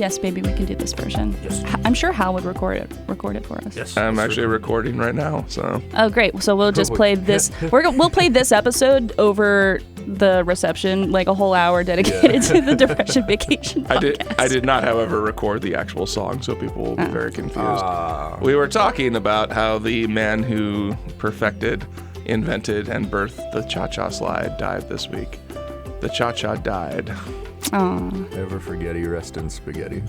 Yes, baby, we can do this version. Yes. I'm sure Hal would record it for us. Yes. I'm actually recording right now, so. Oh, great. So we'll just play this. We'll play this episode over the reception, like a whole hour dedicated to the Depression Vacation podcast. I did not, however, record the actual song, so people will be very confused. We were talking about how the man who perfected, invented, and birthed the cha-cha slide died this week. The cha-cha died. Aww. Never forget he rest in spaghetti.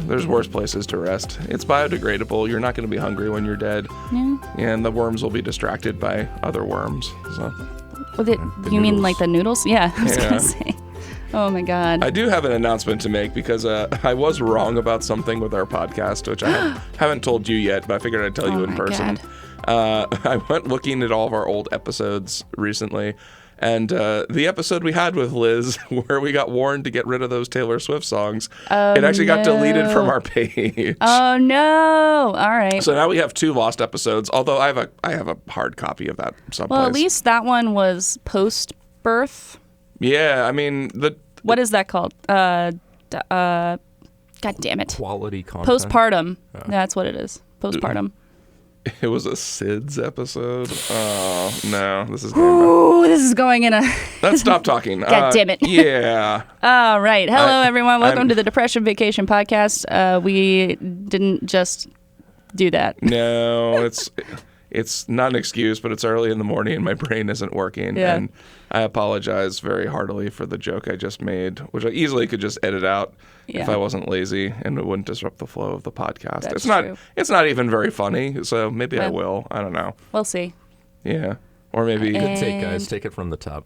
There's worse places to rest. It's biodegradable. You're not going to be hungry when you're dead. Yeah. And the worms will be distracted by other worms. So. You mean like the noodles? Yeah, I was Yeah. going to say. Oh, my God. I do have an announcement to make because I was wrong about something with our podcast, which I haven't told you yet, but I figured I'd tell you in person. I went looking at all of our old episodes recently, and the episode we had with Liz, where we got warned to get rid of those Taylor Swift songs, it actually got deleted from our page. Oh, no. All right. So now we have 2 lost episodes, although I have a hard copy of that someplace. Well, at least that one was post-birth. Yeah, I mean, What is that called? God damn it. Quality content. Postpartum. That's what it is. Postpartum. it was a SIDS episode. Oh, no. This is Ooh, this is going in a... Let's stop talking. God damn it. Yeah. All right. Hello, everyone. Welcome to the Depression Vacation podcast. We didn't just do that. No, it's not an excuse, but it's early in the morning and my brain isn't working. Yeah. And I apologize very heartily for the joke I just made, which I easily could just edit out if I wasn't lazy and it wouldn't disrupt the flow of the podcast. That's true. It's not even very funny, so maybe I Well, will. I don't know. We'll see. Yeah. Or maybe Good take, guys. Take it from the top.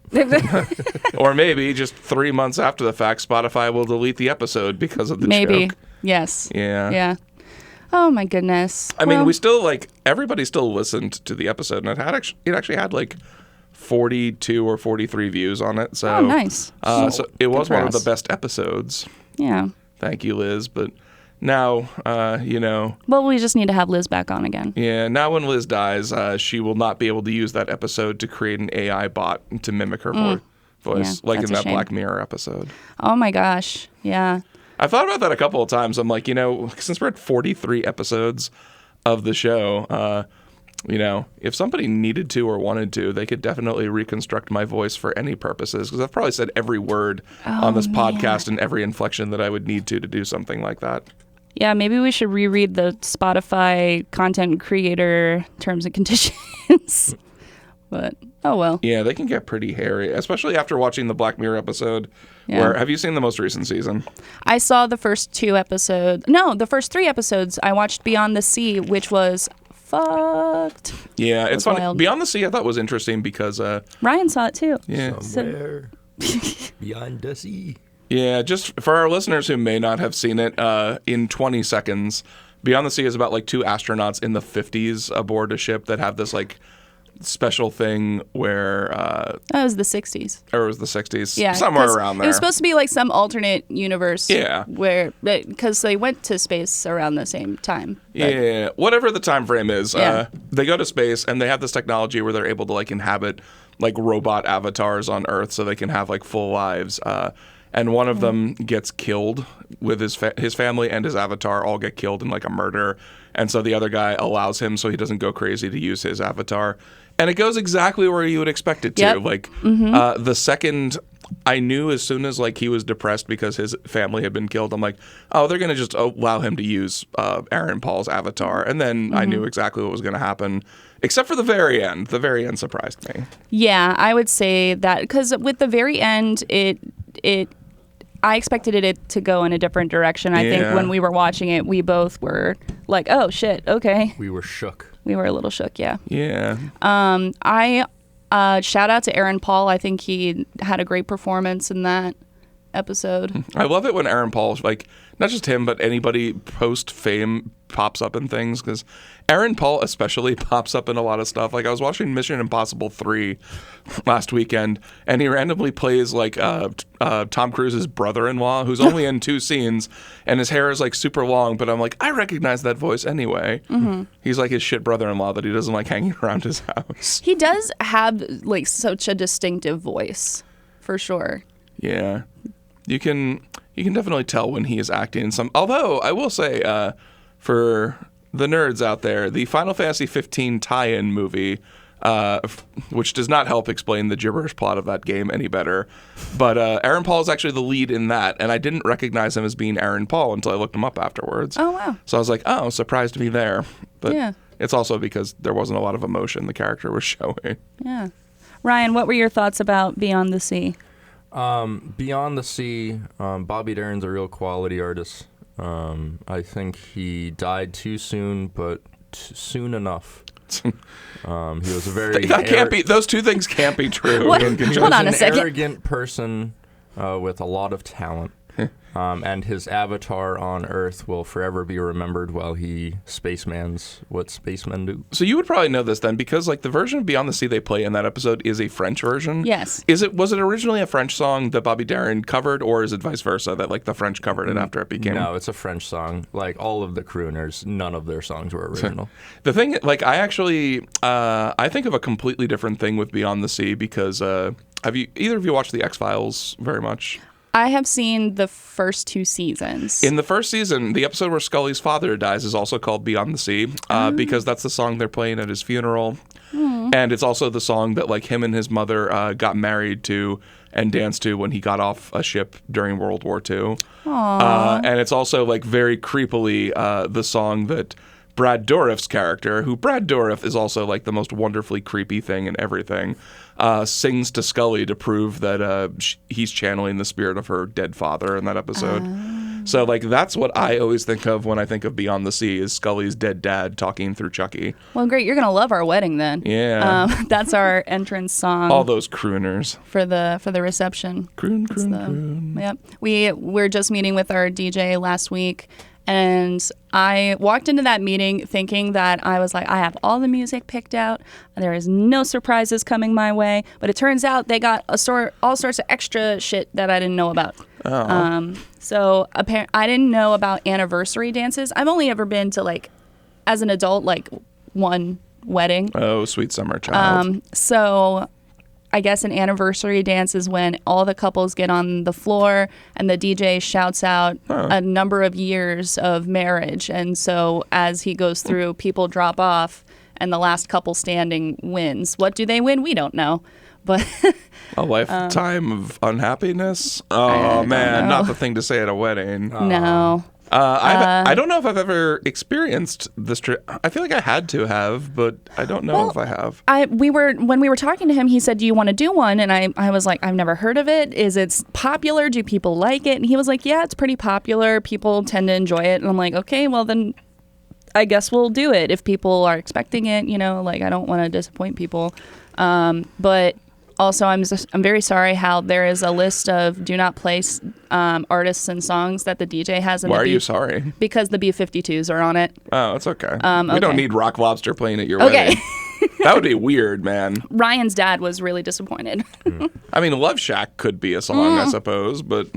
or maybe just 3 months after the fact, Spotify will delete the episode because of the Maybe. joke. Yes. Yeah. Yeah. Oh, my goodness. I mean, we still, everybody still listened to the episode, and it actually had, 42 or 43 views on it. So, Oh, nice. So it was for one of the us. best episodes. Yeah. Thank you, Liz. But now, Well, we just need to have Liz back on again. yeah, now when Liz dies, she will not be able to use that episode to create an AI bot to mimic her voice, Yeah, like in that's a that shame. Black Mirror episode. Oh, my gosh. Yeah. I thought about that a couple of times. I'm like, since we're at 43 episodes of the show, if somebody needed to or wanted to, they could definitely reconstruct my voice for any purposes. Because I've probably said every word on this podcast and every inflection that I would need to do something like that. Yeah, maybe we should reread the Spotify content creator terms and conditions. But, oh well. Yeah, they can get pretty hairy, especially after watching the Black Mirror episode. Yeah. Have you seen the most recent season? I saw the first 2 episodes. No, the first 3 episodes. I watched Beyond the Sea, which was fucked. Yeah, it's funny. wild. Beyond the Sea I thought was interesting because, Ryan saw it too. yeah. Somewhere beyond the sea. Yeah, just for our listeners who may not have seen it, in 20 seconds, Beyond the Sea is about 2 astronauts in the 50s aboard a ship that have this special thing where That was the 60s. or it was the 60s, Yeah, somewhere 'cause around there. It was supposed to be some alternate universe. Yeah. Where, because they went to space around the same time. But- Yeah, whatever the time frame is, Yeah. they go to space and they have this technology where they're able to inhabit robot avatars on Earth, so they can have full lives. And one of them gets killed with his family and his avatar all get killed in a murder. And so the other guy allows him so he doesn't go crazy to use his avatar. And it goes exactly where you would expect it to. Yep. The second I knew as soon as he was depressed because his family had been killed, I'm like, oh, they're going to just allow him to use Aaron Paul's avatar. And then I knew exactly what was going to happen, except for the very end. The very end surprised me. Yeah, I would say that because with the very end, I expected it to go in a different direction. I think when we were watching it, we both were like, oh, shit, okay. We were shook. We were a little shook, yeah. Yeah. I shout out to Aaron Paul. I think he had a great performance in that episode. I love it when Aaron Paul, not just him, but anybody post-fame pops up in things, because Aaron Paul especially pops up in a lot of stuff. I was watching Mission Impossible 3 last weekend, and he randomly plays Tom Cruise's brother-in-law, who's only in 2 scenes, and his hair is super long, but I'm like, I recognize that voice anyway. Mm-hmm. He's his shit brother-in-law that he doesn't like hanging around his house. He does have such a distinctive voice, for sure. Yeah. You can, you can definitely tell when he is acting in some. Although I will say, for the nerds out there, the Final Fantasy 15 tie-in movie, which does not help explain the gibberish plot of that game any better, but Aaron Paul is actually the lead in that, and I didn't recognize him as being Aaron Paul until I looked him up afterwards. Oh, wow. So I was like, oh, surprised to be there. But yeah. It's also because there wasn't a lot of emotion the character was showing. Yeah. Ryan, what were your thoughts about Beyond the Sea? Beyond the Sea, Bobby Darin's a real quality artist. I think he died too soon, but soon enough. He was a very those two things can't be true. What? He Hold on a was an second. arrogant person with a lot of talent. And his avatar on Earth will forever be remembered while he spacemans what spacemen do. So you would probably know this then, because like the version of Beyond the Sea they play in that episode is a French version. Yes. Was it originally a French song that Bobby Darin covered, or is it vice versa that like the French covered it after it became? No, it's a French song. Like all of the crooners, none of their songs were original. The thing, like I actually, I think of a completely different thing with Beyond the Sea because have either of you watched the X-Files very much? I have seen the first 2 seasons. In the first season, the episode where Scully's father dies is also called Beyond the Sea because that's the song they're playing at his funeral. And it's also the song that like him and his mother got married to and danced to when he got off a ship during World War II. And it's also like very creepily the song that Brad Dourif's character, who Brad Dourif is also like the most wonderfully creepy thing in everything, sings to Scully to prove that he's channeling the spirit of her dead father in that episode. So like that's what I always think of when I think of Beyond the Sea is Scully's dead dad talking through Chucky. Well, great. You're going to love our wedding then. Yeah. That's our entrance song. All those crooners. For the reception. Croon. Yep. We're just meeting with our DJ last week. And I walked into that meeting thinking that I was like, I have all the music picked out. There is no surprises coming my way. But it turns out they got all sorts of extra shit that I didn't know about. So I didn't know about anniversary dances. I've only ever been to, like, as an adult, like, one wedding. Oh, sweet summer child. So I guess an anniversary dance is when all the couples get on the floor and the DJ shouts out a number of years of marriage. And so as he goes through, people drop off and the last couple standing wins. What do they win? We don't know. But a lifetime of unhappiness? Oh, man, not the thing to say at a wedding. No. I don't know if I've ever experienced this. I feel like I had to have, but I don't know if I have. When we were talking to him, he said, "Do you want to do one?" And I was like, "I've never heard of it. Is it popular? Do people like it?" And he was like, "Yeah, it's pretty popular. People tend to enjoy it." And I'm like, "Okay, well then, I guess we'll do it if people are expecting it. You know, like I don't want to disappoint people." But also, I'm very sorry how there is a list of do not play artists and songs that the DJ has. Why are you sorry? Because the B-52s are on it. Oh, it's okay. We don't need Rock Lobster playing at your wedding. That would be weird, man. Ryan's dad was really disappointed. I mean, Love Shack could be a song, I suppose, but...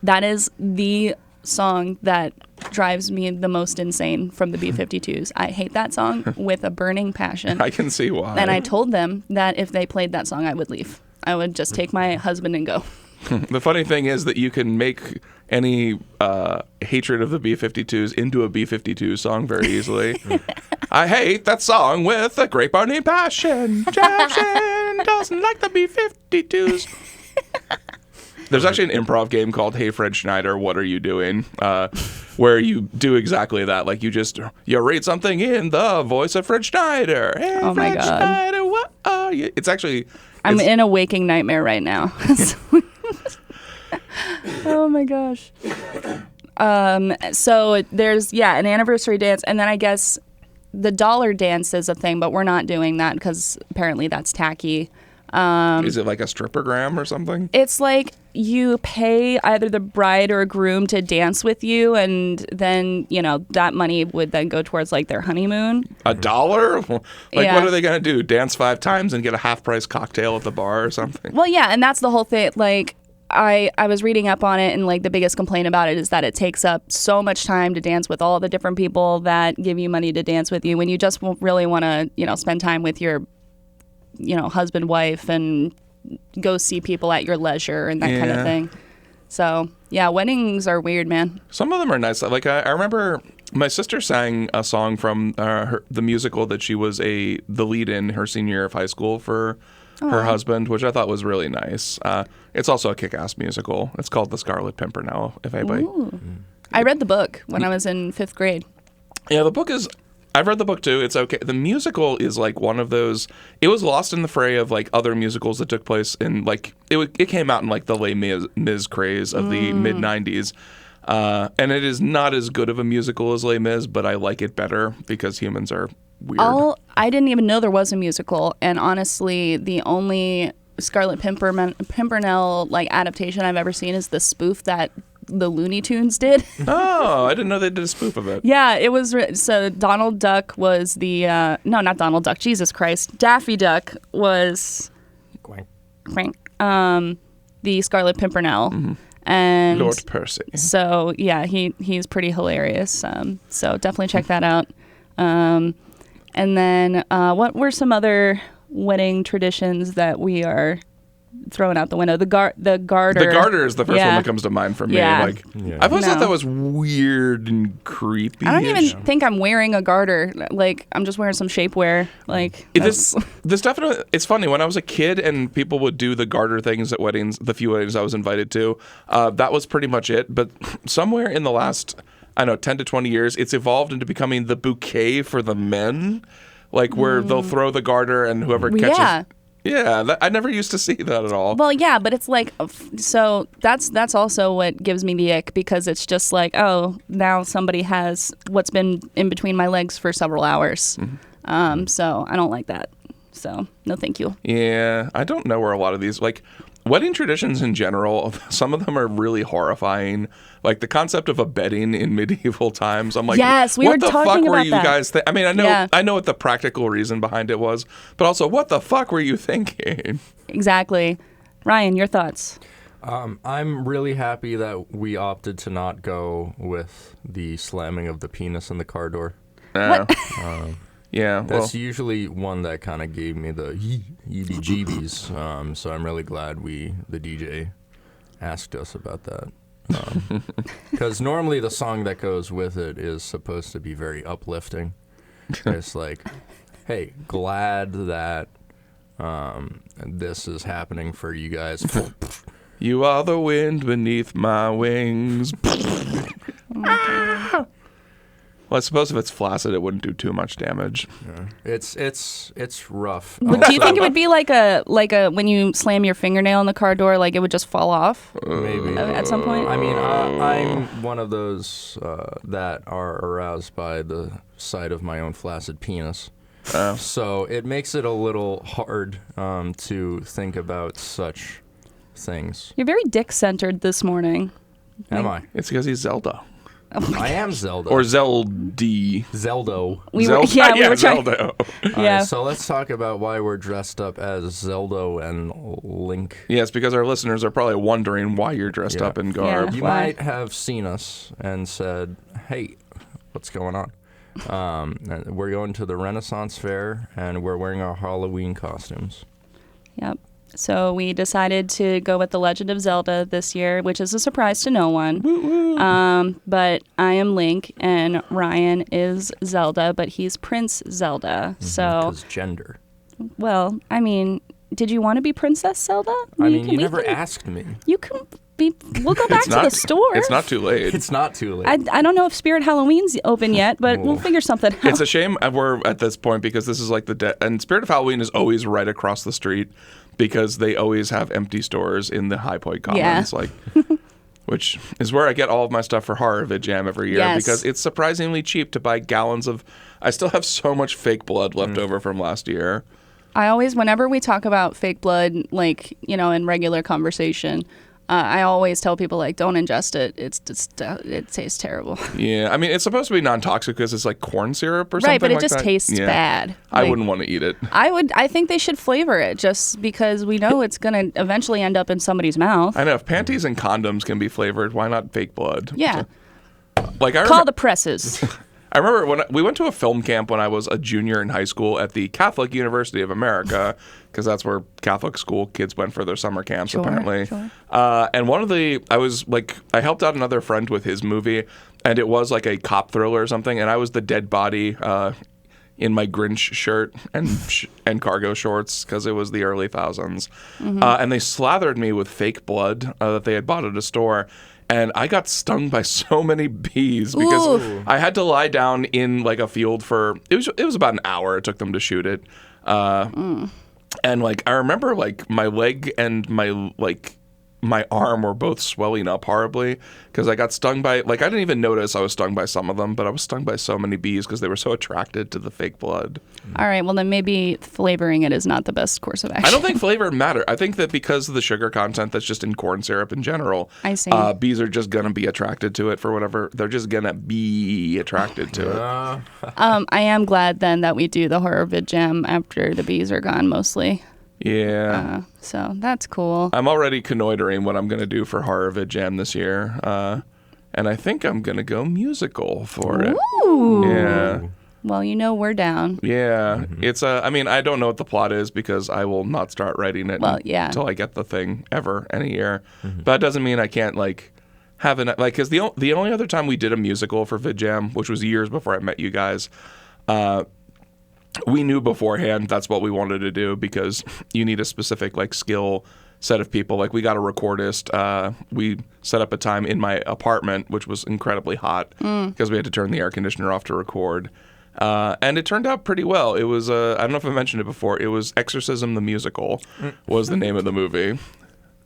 That is the song that drives me the most insane from the B-52s. I hate that song with a burning passion. I can see why. And I told them that if they played that song, I would leave. I would just take my husband and go. The funny thing is that you can make any hatred of the B-52s into a B-52 song very easily. I hate that song with a great burning passion. Jackson doesn't like the B-52s. There's actually an improv game called Hey Fred Schneider, What Are You Doing? Where you do exactly that. Like you read something in the voice of Fred Schneider. Hey, oh my Fred God. Schneider, what are you? I'm in a waking nightmare right now. Oh my gosh. So there's, an anniversary dance. And then I guess the dollar dance is a thing, but we're not doing that because apparently that's tacky. Is it like a strippergram or something? It's like you pay either the bride or groom to dance with you, and then, that money would then go towards like their honeymoon. $1? What are they going to do? Dance 5 times and get a half-price cocktail at the bar or something? Well, yeah, and that's the whole thing. Like, I was reading up on it, and like the biggest complaint about it is that it takes up so much time to dance with all the different people that give you money to dance with you when you just really want to, spend time with your husband, wife, and go see people at your leisure and that kind of thing. So yeah, weddings are weird, man. Some of them are nice. Like I remember my sister sang a song from the musical that she was the lead in her senior year of high school for her husband, which I thought was really nice. It's also a kick-ass musical. It's called The Scarlet Pimpernel, if anybody... I read the book when I was in 5th grade. Yeah, the book is... I've read the book too. It's okay. The musical is like one of those... It was lost in the fray of like other musicals that took place in like... It came out in like the Les Mis craze of the mid-90s. And it is not as good of a musical as Les Mis, but I like it better because humans are weird. I didn't even know there was a musical, and honestly, the only Scarlet Pimpernel like adaptation I've ever seen is the spoof that the Looney Tunes did. Oh, I didn't know they did a spoof of it. Yeah, it was so Donald Duck was the no, not Donald Duck. Jesus Christ, Daffy Duck was the Scarlet Pimpernel. And Lord Percy. So yeah, he's pretty hilarious. So definitely check that out. And then what were some other wedding traditions that we are throwing out the window? The garter. The garter is the first one that comes to mind for me. Yeah. I've always thought that was weird and creepy. I don't even think I'm wearing a garter. Like I'm just wearing some shapewear. Like this definitely. It's funny when I was a kid and people would do the garter things at weddings. The few weddings I was invited to, that was pretty much it. But somewhere in the last, 10 to 20 years, it's evolved into becoming the bouquet for the men, like where they'll throw the garter and whoever catches. Yeah. Yeah, I never used to see that at all. Well, yeah, but it's like, so that's also what gives me the ick, because it's just like, oh, now somebody has what's been in between my legs for several hours. So I don't like that. So no, thank you. Yeah, I don't know where a lot of these, like, wedding traditions in general, some of them are really horrifying. Like the concept of a bedding in medieval times. I'm like, yes, we were talking about that. What the fuck were you guys I mean, I know what the practical reason behind it was, but also what the fuck were you thinking? Exactly. Ryan, your thoughts? I'm really happy that we opted to not go with the slamming of the penis in the car door. Yeah, that's usually one that kind of gave me the heebie-jeebies. So I'm really glad the DJ asked us about that. Because normally the song that goes with it is supposed to be very uplifting. It's like, hey, glad that this is happening for you guys. You are the wind beneath my wings. Well, I suppose if it's flaccid, it wouldn't do too much damage. Yeah. It's rough. Do you think it would be like a when you slam your fingernail in the car door, like it would just fall off? Maybe at some point. I mean, I'm one of those that are aroused by the sight of my own flaccid penis. So it makes it a little hard to think about such things. You're very dick-centered this morning. Am I? It's because he's Zelda. I am Zelda. Or Zeldy. Zeldo. We were trying. Zeldo. Yeah. So let's talk about why we're dressed up as Zeldo and Link. Yes, because our listeners are probably wondering why you're dressed up in garb. Yeah. You might have seen us and said, hey, what's going on? We're going to the Renaissance Fair, and we're wearing our Halloween costumes. Yep. So we decided to go with The Legend of Zelda this year, which is a surprise to no one. But I am Link, and Ryan is Zelda, but he's Prince Zelda. So, because gender. Well, I mean, did you want to be Princess Zelda? I mean, you never asked me. You can be. We'll go back to the store. It's not too late. It's not too late. I don't know if Spirit Halloween's open yet, but we'll figure something out. It's a shame we're at this point because this is like and Spirit of Halloween is always right across the street because they always have empty stores in the High Point Commons, like, which is where I get all of my stuff for Horror Vid Jam every year because it's surprisingly cheap to buy gallons of. I still have so much fake blood left over from last year. I always, whenever we talk about fake blood, like, in regular conversation, I always tell people, like, don't ingest it. It's just, it tastes terrible. Yeah, I mean, it's supposed to be non-toxic because it's like corn syrup or something right, but it like just that. tastes bad. Like, I wouldn't want to eat it. I think they should flavor it just because we know it's going to eventually end up in somebody's mouth. I know, if panties and condoms can be flavored, why not fake blood? Yeah. Like Call the presses. I remember when we went to a film camp when I was a junior in high school at the Catholic University of America, because that's where Catholic school kids went for their summer camps, apparently. Sure. And I helped out another friend with his movie, and it was like a cop thriller or something, and I was the dead body in my Grinch shirt and cargo shorts because it was the early thousands. And they slathered me with fake blood that they had bought at a store. And I got stung by so many bees because I had to lie down in like a field for it was about an hour. It took them to shoot it. And like I remember like my leg and my arm were both swelling up horribly because I got stung by, like, I didn't even notice I was stung by some of them, but I was stung by so many bees because they were so attracted to the fake blood. All right, well, then maybe flavoring it is not the best course of action. I don't think flavor matter. I think that because of the sugar content that's just in corn syrup in general, I see. Bees are just going to be attracted to it for whatever. They're just going to be attracted to it. I am glad then that we do the horror vid jam after the bees are gone mostly. Yeah. So that's cool. I'm already connoitering what I'm going to do for Horror Vid Jam this year. And I think I'm going to go musical for it. Ooh. Yeah. Well, you know we're down. Yeah. It's I mean, I don't know what the plot is because I will not start writing it until I get the thing ever any year. But that doesn't mean I can't have an because the only other time we did a musical for Vid Jam, which was years before I met you guys, we knew beforehand that's what we wanted to do because you need a specific skill set of people. Like we got a recordist. We set up a time in my apartment, which was incredibly hot because we had to turn the air conditioner off to record. And it turned out pretty well. It was I don't know if I mentioned it before. It was Exorcism the Musical was the name of the movie.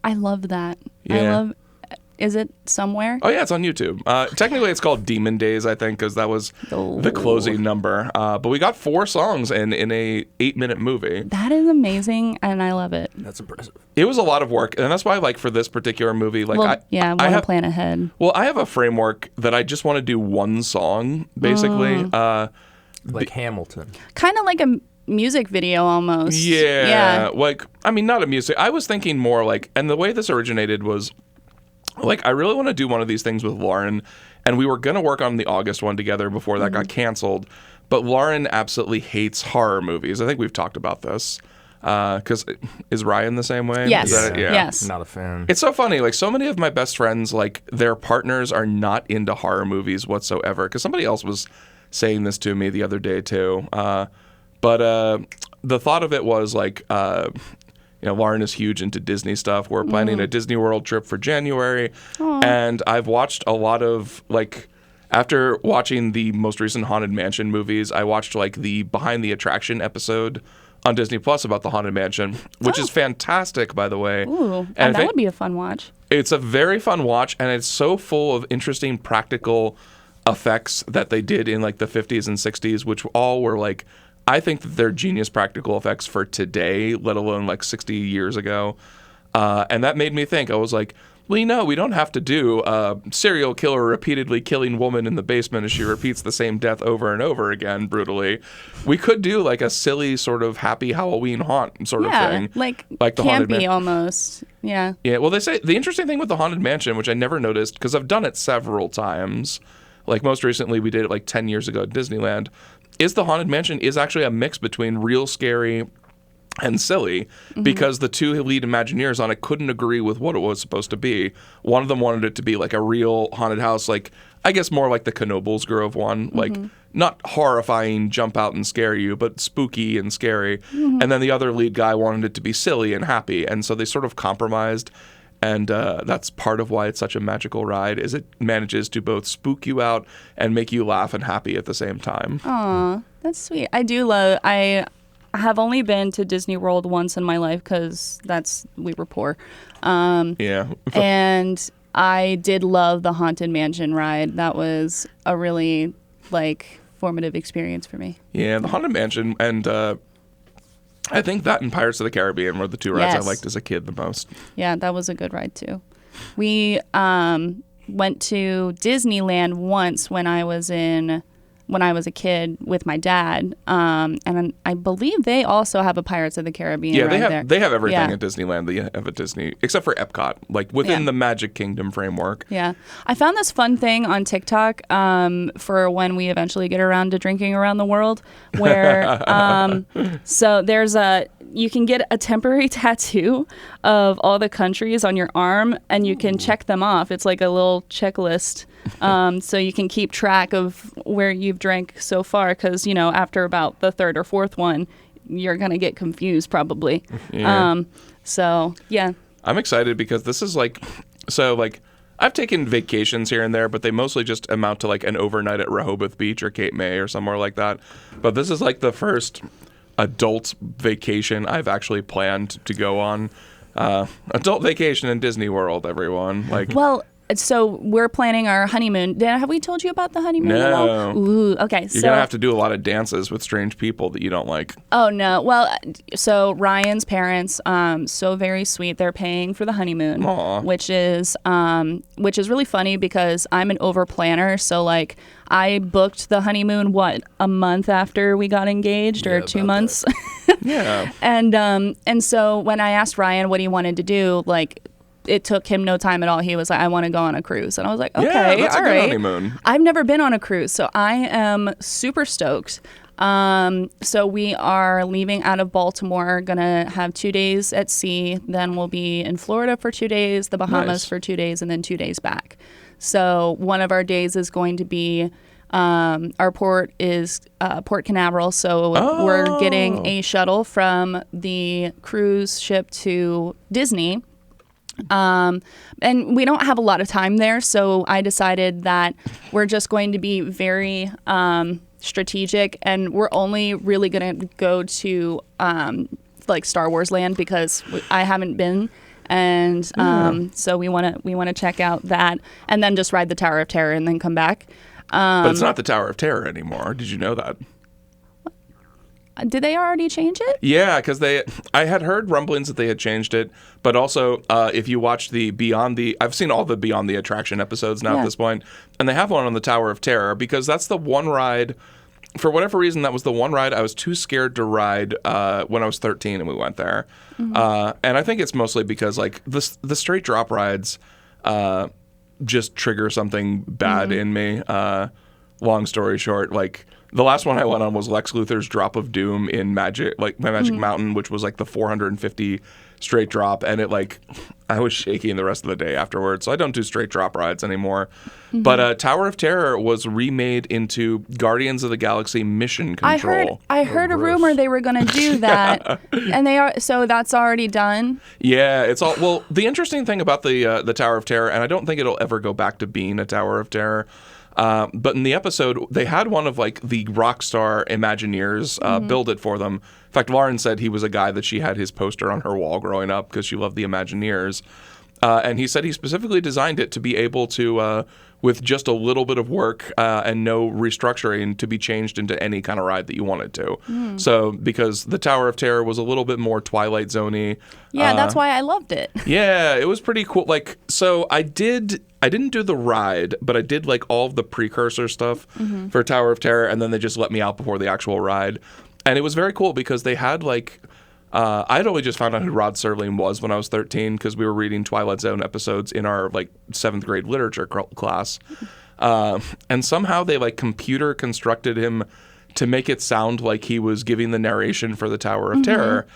I love that. Yeah. Is it somewhere? Oh, yeah, it's on YouTube. Technically, it's called Demon Days, I think, because that was the closing number. But we got 4 songs in a 8-minute movie. That is amazing, and I love it. That's impressive. It was a lot of work, and that's why, for this particular movie, I want to plan ahead. Well, I have a framework that I just want to do one song, basically. Like Hamilton. Kind of like a music video almost. Yeah. Not a music. I was thinking more and the way this originated was, I really want to do one of these things with Lauren, and we were going to work on the August one together before that got canceled, but Lauren absolutely hates horror movies. I think we've talked about this, because is Ryan the same way? Yes. Yeah. Yes. Not a fan. It's so funny. So many of my best friends, their partners are not into horror movies whatsoever, because somebody else was saying this to me the other day, too. But the thought of it was, Lauren is huge into Disney stuff. We're planning a Disney World trip for January. Aww. And I've watched a lot of, after watching the most recent Haunted Mansion movies, I watched, the Behind the Attraction episode on Disney Plus about the Haunted Mansion, which is fantastic, by the way. Ooh, and that would be a fun watch. It's a very fun watch, and it's so full of interesting practical effects that they did in, the 50s and 60s, which all were, I think that they're genius practical effects for today, let alone 60 years ago. And that made me think. I was like, well, we don't have to do a serial killer repeatedly killing woman in the basement as she repeats the same death over and over again brutally. We could do a silly sort of happy Halloween haunt sort of thing. Like the Haunted campy almost. Yeah. Yeah, well, they say the interesting thing with the Haunted Mansion, which I never noticed because I've done it several times, most recently we did it 10 years ago at Disneyland, is the Haunted Mansion is actually a mix between real scary and silly because the 2 lead Imagineers on it couldn't agree with what it was supposed to be. One of them wanted it to be a real haunted house, I guess more like the Knoebels Grove one, not horrifying, jump out and scare you, but spooky and scary. And then the other lead guy wanted it to be silly and happy, and so they sort of compromised. And that's part of why it's such a magical ride, is it manages to both spook you out and make you laugh and happy at the same time. Aw, that's sweet. I have only been to Disney World once in my life because we were poor. Yeah. And I did love the Haunted Mansion ride. That was a really, formative experience for me. Yeah, the Haunted Mansion and... I think that and Pirates of the Caribbean were the 2 rides I liked as a kid the most. Yeah, that was a good ride too. We went to Disneyland once when I was in when I was a kid with my dad. And I believe they also have a Pirates of the Caribbean. Yeah, there. they have everything Yeah. at Disneyland. They have a Disney, except for Epcot, like within the Magic Kingdom framework. Yeah. I found this fun thing on TikTok for when we eventually get around to drinking around the world, where so you can get a temporary tattoo of all the countries on your arm, and you can check them off. It's like a little checklist, so you can keep track of where you've drank so far, because, after about the third or fourth one, you're going to get confused probably. Yeah. So, yeah. I'm excited because this is I've taken vacations here and there, but they mostly just amount to like an overnight at Rehoboth Beach or Cape May or somewhere like that. But this is like the first adult vacation I've actually planned to go on. Adult vacation in Disney World, everyone. Well, so we're planning our honeymoon. Have we told you about the honeymoon at all? No. Ooh, okay. You're going to have to do a lot of dances with strange people that you don't like. Oh, no. Well, so Ryan's parents, so very sweet. They're paying for the honeymoon, Aw. which is really funny because I'm an over planner. So like I booked the honeymoon, a month after we got engaged, or 2 months. Yeah. And so when I asked Ryan what he wanted to do, like, it took him no time at all. He was like, I want to go on a cruise. And I was like, okay, Yeah, that's all a good right. honeymoon. I've never been on a cruise, so I am super stoked. So we are leaving out of Baltimore, gonna have 2 days at sea. Then we'll be in Florida for 2 days, the Bahamas Nice. for 2 days, and then 2 days back. So one of our days is going to be, our port is Port Canaveral. So we're getting a shuttle from the cruise ship to Disney. And we don't have a lot of time there, so I decided that we're just going to be very strategic, and we're only really going to go to like Star Wars Land because I haven't been, and so we want to check out that, and then just ride the Tower of Terror and then come back. But it's not the Tower of Terror anymore. Did you know that? Did they already change it? Yeah, because I had heard rumblings that they had changed it, but also if you watch I've seen all the Beyond the Attraction episodes now at this point, and they have one on the Tower of Terror because that's the one ride. For whatever reason, that was the one ride I was too scared to ride when I was 13 and we went there. Mm-hmm. And I think it's mostly because like the straight drop rides just trigger something bad in me. Long story short, like the last one I went on was Lex Luthor's Drop of Doom in Magic Mountain, which was like the 450 straight drop, and I was shaking the rest of the day afterwards. So I don't do straight drop rides anymore. Mm-hmm. But Tower of Terror was remade into Guardians of the Galaxy Mission Control. I heard a rumor they were going to do that, and they are. So that's already done. Yeah, it's all. Well, the interesting thing about the Tower of Terror, and I don't think it'll ever go back to being a Tower of Terror. But in the episode, they had one of like the rock star Imagineers build it for them. In fact, Lauren said he was a guy that she had his poster on her wall growing up because she loved the Imagineers. And he said he specifically designed it to be able to, with just a little bit of work and no restructuring, to be changed into any kind of ride that you wanted to. So because the Tower of Terror was a little bit more Twilight Zone-y. Yeah, that's why I loved it. Yeah, it was pretty cool. Like, so I didn't do the ride, but I did like all of the precursor stuff for Tower of Terror, and then they just let me out before the actual ride. And it was very cool because they had like, I'd only just found out who Rod Serling was when I was 13 because we were reading Twilight Zone episodes in our like 7th grade literature class. And somehow they like computer constructed him to make it sound like he was giving the narration for the Tower of Terror.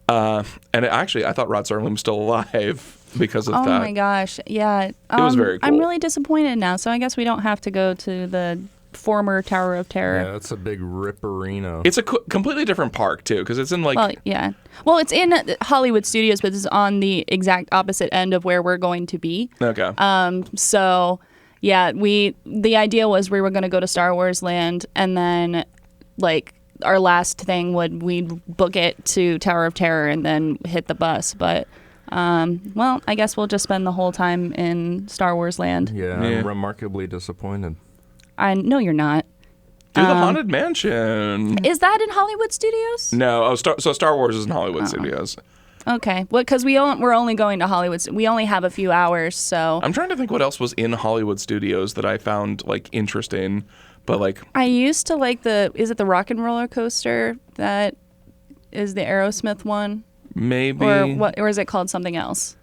And I thought Rod Serling was still alive because of that. Oh my gosh, yeah. It was very cool. I'm really disappointed now, so I guess we don't have to go to the former Tower of Terror. Yeah, that's a big ripperino. It's a completely different park too, because it's in like. Well, yeah. Well, it's in Hollywood Studios, but it's on the exact opposite end of where we're going to be. Okay. So, yeah, the idea was we were going to go to Star Wars Land, and then like our last thing we'd book it to Tower of Terror and then hit the bus, but. Well, I guess we'll just spend the whole time in Star Wars Land. Yeah, I'm remarkably disappointed. I know you're not. Do the Haunted Mansion. Is that in Hollywood Studios? No. So Star Wars is in Hollywood Studios. Okay. Well, because we're only going to Hollywood. We only have a few hours, so. I'm trying to think what else was in Hollywood Studios that I found like interesting, but like I used to like is it the Rock and Roller Coaster that is the Aerosmith one? maybe Or is it called something else?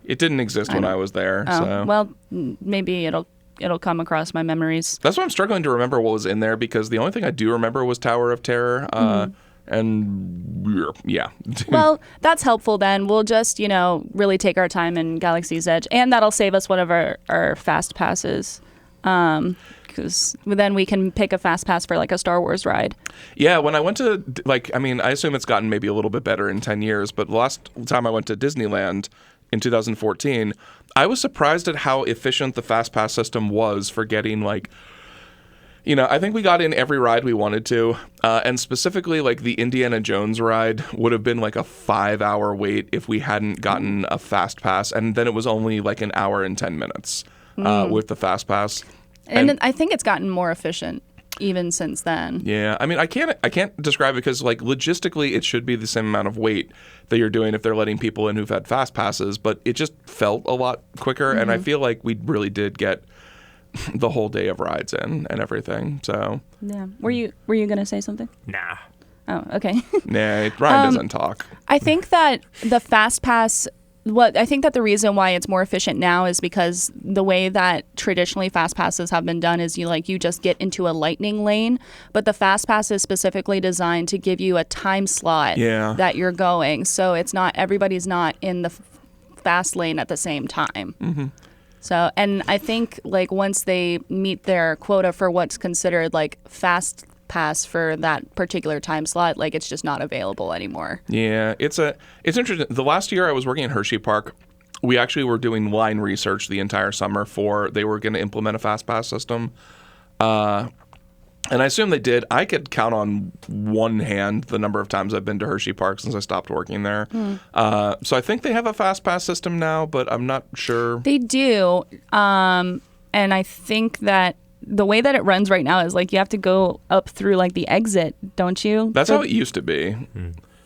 it didn't exist when I was there. Oh, So well, maybe it'll come across my memories. that's why I'm struggling to remember what was in there because the only thing I do remember was Tower of Terror. And yeah. Well, that's helpful then. We'll just, really take our time in Galaxy's Edge. And that'll save us one of our fast passes. Because then we can pick a fast pass for like a Star Wars ride. Yeah, when I went to, I assume it's gotten maybe a little bit better in 10 years, but the last time I went to Disneyland in 2014, I was surprised at how efficient the fast pass system was for getting I think we got in every ride we wanted to, and specifically like the Indiana Jones ride would have been like a 5-hour wait if we hadn't gotten a fast pass, and then it was only like an hour and 10 minutes with the fast pass. And I think it's gotten more efficient even since then. Yeah, I mean, I can't describe it because like logistically it should be the same amount of wait that you're doing if they're letting people in who've had fast passes, but it just felt a lot quicker, and I feel like we really did get the whole day of rides in and everything. So yeah, were you gonna say something? Nah. Oh, okay. Nah, Ryan doesn't talk. I think that the fast pass. I think that the reason why it's more efficient now is because the way that traditionally fast passes have been done is you just get into a lightning lane, but the fast pass is specifically designed to give you a time slot that you're going. So everybody's not in the fast lane at the same time. Mm-hmm. So, and I think once they meet their quota for what's considered fast pass for that particular time slot, it's just not available anymore. Yeah, it's interesting. The last year I was working at Hershey Park, we actually were doing line research the entire summer they were going to implement a fast pass system. And I assume they did. I could count on one hand the number of times I've been to Hershey Park since I stopped working there. So I think they have a fast pass system now, but I'm not sure. They do. And I think that the way that it runs right now is you have to go up through the exit, don't you? That's how it used to be.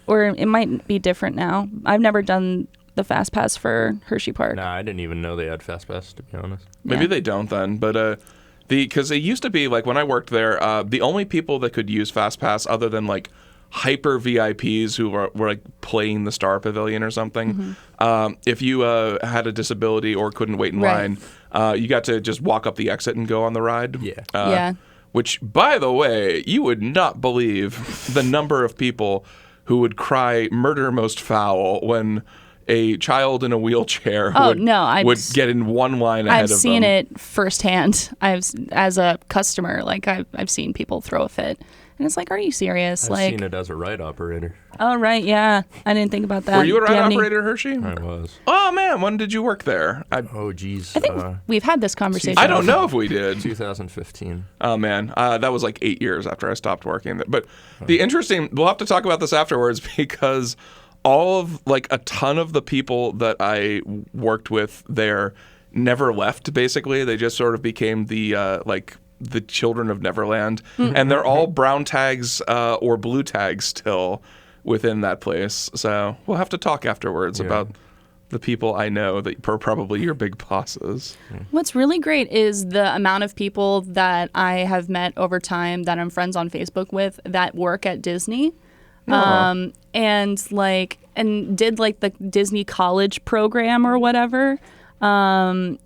Or it might be different now. I've never done the fast pass for Hershey Park. Nah, I didn't even know they had fast pass, to be honest. Maybe they don't then, but because it used to be when I worked there, the only people that could use fast pass other than hyper VIPs who were playing the Star Pavilion or something, if you had a disability or couldn't wait in line, you got to just walk up the exit and go on the ride. Yeah. Which, by the way, you would not believe the number of people who would cry "murder most foul" when a child in a wheelchair would get in one line ahead of them. I've seen it firsthand. As a customer, I've seen people throw a fit. And it's are you serious? I've seen it as a ride operator. Oh, right, yeah. I didn't think about that. Were you a ride operator, Hershey? I was. Oh, man, when did you work there? Oh, geez. I think we've had this conversation. I don't know if we did. 2015. Oh, man. That was 8 years after I stopped working there. But we'll have to talk about this afterwards because all of, a ton of the people that I worked with there never left, basically. They just sort of became the children of Neverland, and they're all brown tags or blue tags still within that place. So we'll have to talk afterwards about the people I know that are probably your big bosses. What's really great is the amount of people that I have met over time that I'm friends on Facebook with that work at Disney. And did the Disney college program or whatever. And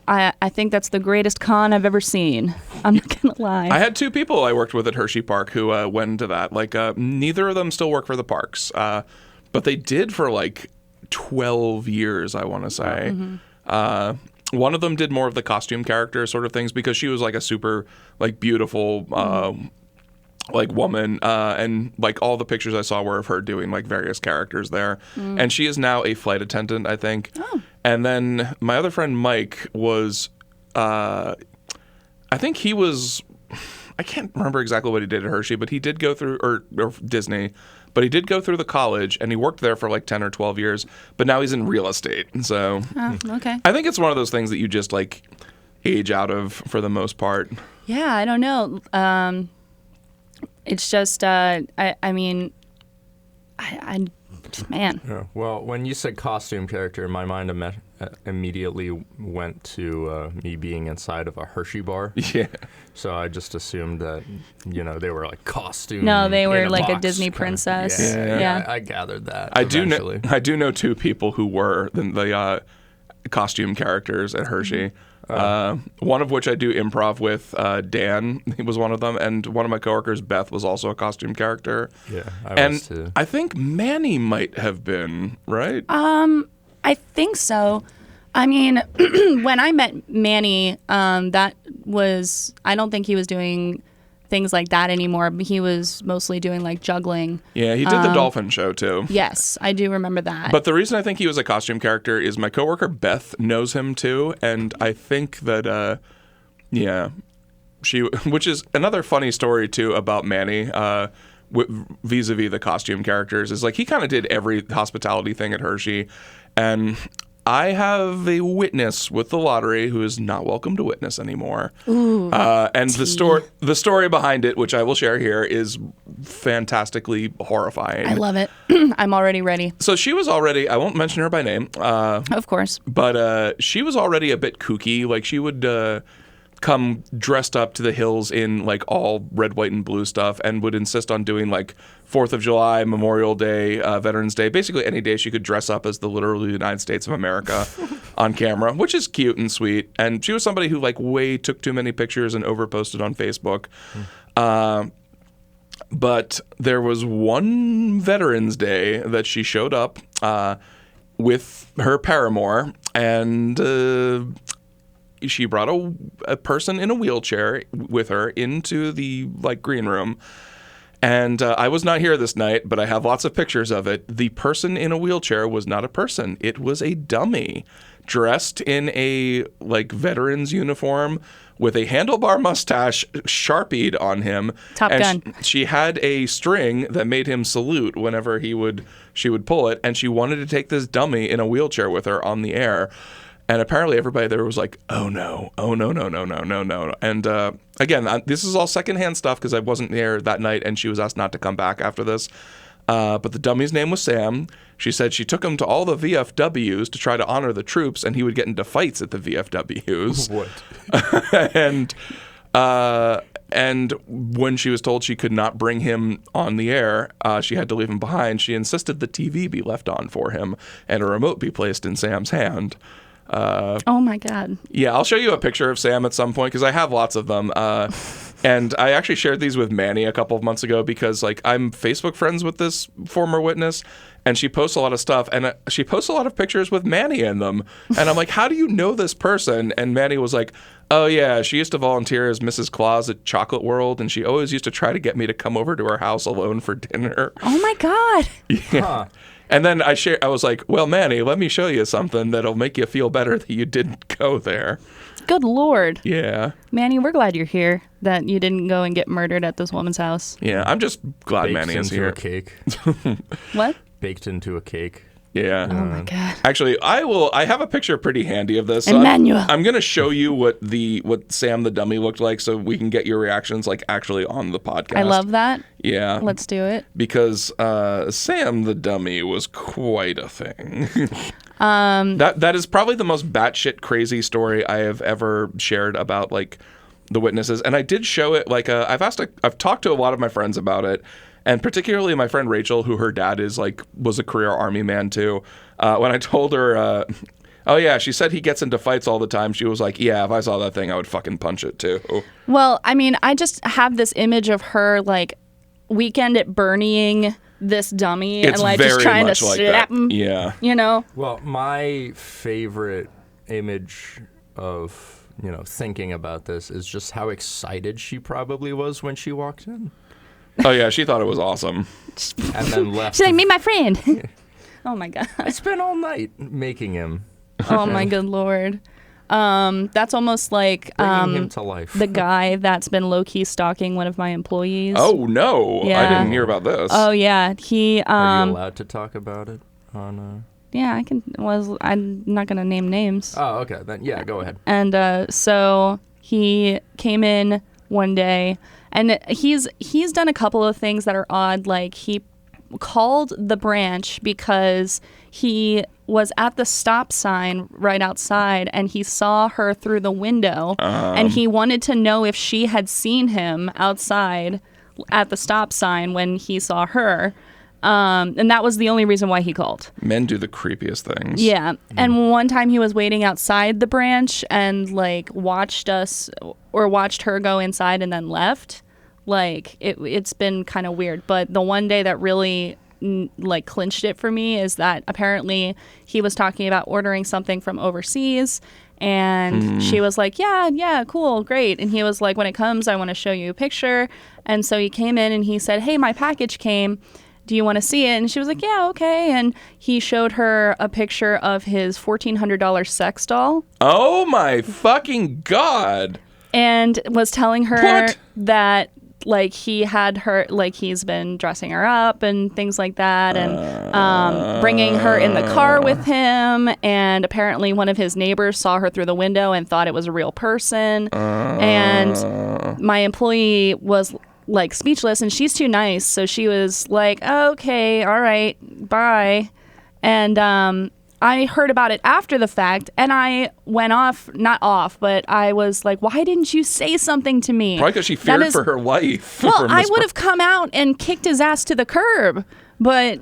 I think that's the greatest con I've ever seen. I'm not going to lie. I had two people I worked with at Hershey Park who went into that. Neither of them still work for the parks, but they did for 12 years, I want to say. One of them did more of the costume character sort of things because she was a super beautiful woman, and all the pictures I saw were of her doing various characters there. And she is now a flight attendant, I think. Oh. And then my other friend Mike was, I think he was, I can't remember exactly what he did at Hershey, but he did go through, or Disney, but he did go through the college and he worked there for 10 or 12 years, but now he's in real estate. And so okay. I think it's one of those things that you just age out of for the most part. Yeah, I don't know. It's just, I Man. Yeah. Well, when you said costume character, my mind immediately went to me being inside of a Hershey bar. Yeah. So I just assumed that, they were like costume. No, they were in like a box Disney kinda- princess. Yeah. I gathered that. I eventually. do know two people who were the costume characters at Hershey. One of which I do improv with, Dan. He was one of them, and one of my coworkers, Beth, was also a costume character. Yeah, I was too. I think Manny might have been, right? I think so. I mean, when I met Manny, that was, I don't think he was doing things like that anymore. He was mostly doing like juggling. Yeah, he did the dolphin show too. Yes, I do remember that. But the reason I think he was a costume character is my coworker Beth knows him too, and I think that which is another funny story too about Manny vis-a-vis the costume characters, is like he kind of did every hospitality thing at Hershey, and I have a witness with the lottery who is not welcome to witness anymore. Ooh, and the story behind it, which I will share here, is fantastically horrifying. I love it. I'm already ready. So she was already, I won't mention her by name. Of course. But she was already a bit kooky. Like she would come dressed up to the hills in like all red, white, and blue stuff, and would insist on doing like 4th of July, Memorial Day, Veterans Day, basically any day she could dress up as the literal United States of America on camera, which is cute and sweet. And she was somebody who like way took too many pictures and overposted on Facebook. But there was one Veterans Day that she showed up with her paramour, and she brought a person in a wheelchair with her into the like green room. And I was not here this night, but I have lots of pictures of it. The person in a wheelchair was not a person. It was a dummy dressed in a like veteran's uniform with a handlebar mustache sharpied on him. Top and Gun. She had a string that made him salute whenever she would pull it. And she wanted to take this dummy in a wheelchair with her on the air. And apparently everybody there was like, oh no. And again, this is all secondhand stuff because I wasn't there that night and she was asked not to come back after this. But the dummy's name was Sam. She said she took him to all the VFWs to try to honor the troops, and he would get into fights at the VFWs. What? And when she was told she could not bring him on the air, she had to leave him behind. She insisted the TV be left on for him and a remote be placed in Sam's hand. Oh my God. Yeah, I'll show you a picture of Sam at some point because I have lots of them. And I actually shared these with Manny a couple of months ago because like I'm Facebook friends with this former witness, and she posts a lot of stuff, and she posts a lot of pictures with Manny in them. And I'm like, how do you know this person? And Manny was like, oh yeah, she used to volunteer as Mrs. Claus at Chocolate World, and she always used to try to get me to come over to her house alone for dinner. Oh my God. Yeah. Huh. And then I was like, well, Manny, let me show you something that'll make you feel better that you didn't go there. Good Lord. Yeah. Manny, we're glad you're here, that you didn't go and get murdered at this woman's house. Yeah, I'm just glad Baked Manny is into here. a cake. What? Baked into a cake. Yeah. Oh my God. Actually, I have a picture pretty handy of this. Emmanuel. I'm going to show you what Sam the dummy looked like so we can get your reactions like actually on the podcast. I love that. Yeah. Let's do it. Because Sam the dummy was quite a thing. That is probably the most batshit crazy story I have ever shared about like the witnesses. And I did show it like I've talked to a lot of my friends about it. And particularly my friend Rachel, who her dad was a career army man too. When I told her, oh yeah, she said he gets into fights all the time. She was like, yeah, if I saw that thing, I would fucking punch it too. Well, I mean, I just have this image of her like weekend at Bernieing this dummy It's and like very just trying to much like slap that. him. Yeah. You know? Well, my favorite image of, thinking about this is just how excited she probably was when she walked in. Oh yeah, she thought it was awesome. And then left. She's like, meet my friend. Oh my God. I spent all night making him. Oh my good Lord. That's almost like Bringing him to life. the guy that's been low-key stalking one of my employees. Oh no, Yeah. I didn't hear about this. Oh yeah, he Are you allowed to talk about it on yeah, I can. I'm not gonna name names. Oh, okay. Then yeah, go ahead. And so he came in one day, and he's done a couple of things that are odd. Like he called the branch because he was at the stop sign right outside and he saw her through the window and he wanted to know if she had seen him outside at the stop sign when he saw her. And that was the only reason why he called. Men do the creepiest things. Yeah. And one time he was waiting outside the branch and like watched her go inside and then left. Like it's been kind of weird. But the one day that really like clinched it for me is that apparently he was talking about ordering something from overseas. And she was like, yeah, cool, great. And he was like, when it comes, I want to show you a picture. And so he came in and he said, hey, my package came. Do you want to see it? And she was like, yeah, okay. And he showed her a picture of his $1,400 sex doll. Oh my fucking God. And was telling her that like he had her, like he's been dressing her up and things like that, and bringing her in the car with him. And apparently one of his neighbors saw her through the window and thought it was a real person. And my employee was like speechless, and she's too nice, so she was like, okay, all right, bye. And I heard about it after the fact, and I went not off, but I was like, why didn't you say something to me? Probably because she feared for her life. Well, I would have come out and kicked his ass to the curb, but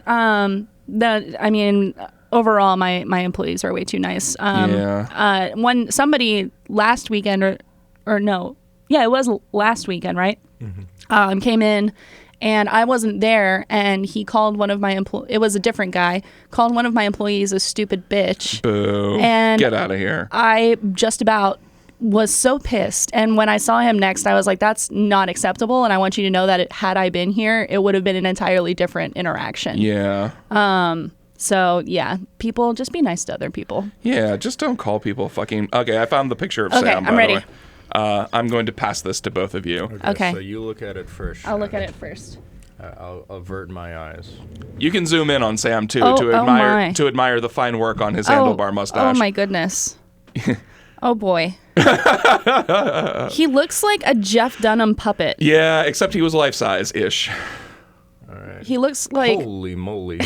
overall my employees are way too nice. When somebody last weekend it was last weekend, right? Came in and I wasn't there, and he called one of my it was a different guy, called one of my employees a stupid bitch. Boo. And get out of here. I just about was so pissed. And when I saw him next, I was like, that's not acceptable. And I want you to know that had I been here, it would have been an entirely different interaction. Yeah. So yeah, people just be nice to other people. Yeah, just don't call people fucking. Okay, I found the picture of Sam. I'm ready. The way. I'm going to pass this to both of you. Okay. So you look at it first. I'll look at it first. I'll avert my eyes. You can zoom in on Sam too to admire the fine work on his handlebar mustache. Oh my goodness. Oh boy. He looks like a Jeff Dunham puppet. Yeah, except he was life size ish. All right. He looks like holy moly.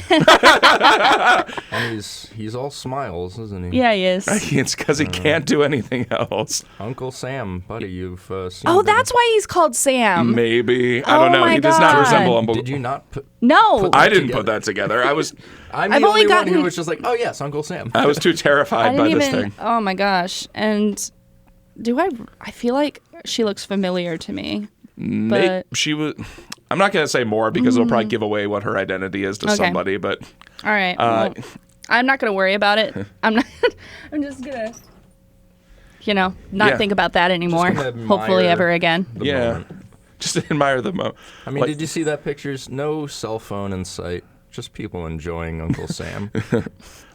And he's all smiles, isn't he? Yeah, he is. It's because he can't do anything else. Uncle Sam, buddy, you've seen. Oh, that's why he's called Sam. Maybe. I don't know. My He does not God. resemble Uncle. Did you not put? No. I didn't put that together. I'm the only one who was just like, oh yes, Uncle Sam. I was too terrified by this thing. Oh my gosh. And I feel like she looks familiar to me. But She was. I'm not going to say more because it'll probably give away what her identity is to somebody. But all right. Well, I'm not going to worry about it. I'm just going to, not think about that anymore. Hopefully ever again. Yeah. Just admire the moment. I mean, did you see that pictures? No cell phone in sight. Just people enjoying Uncle Sam.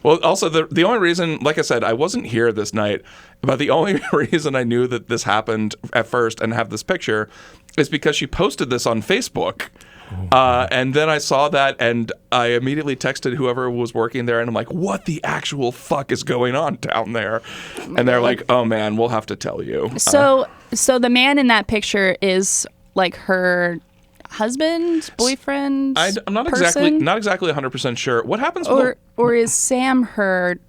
Well, also, the only reason, like I said, I wasn't here this night, but the only reason I knew that this happened at first and have this picture is because she posted this on Facebook. And then I saw that, and I immediately texted whoever was working there, and I'm like, what the actual fuck is going on down there? And they're like, oh, man, we'll have to tell you. So the man in that picture is like her husband, boyfriend, I'm not person? exactly 100% sure. What happens or is Sam her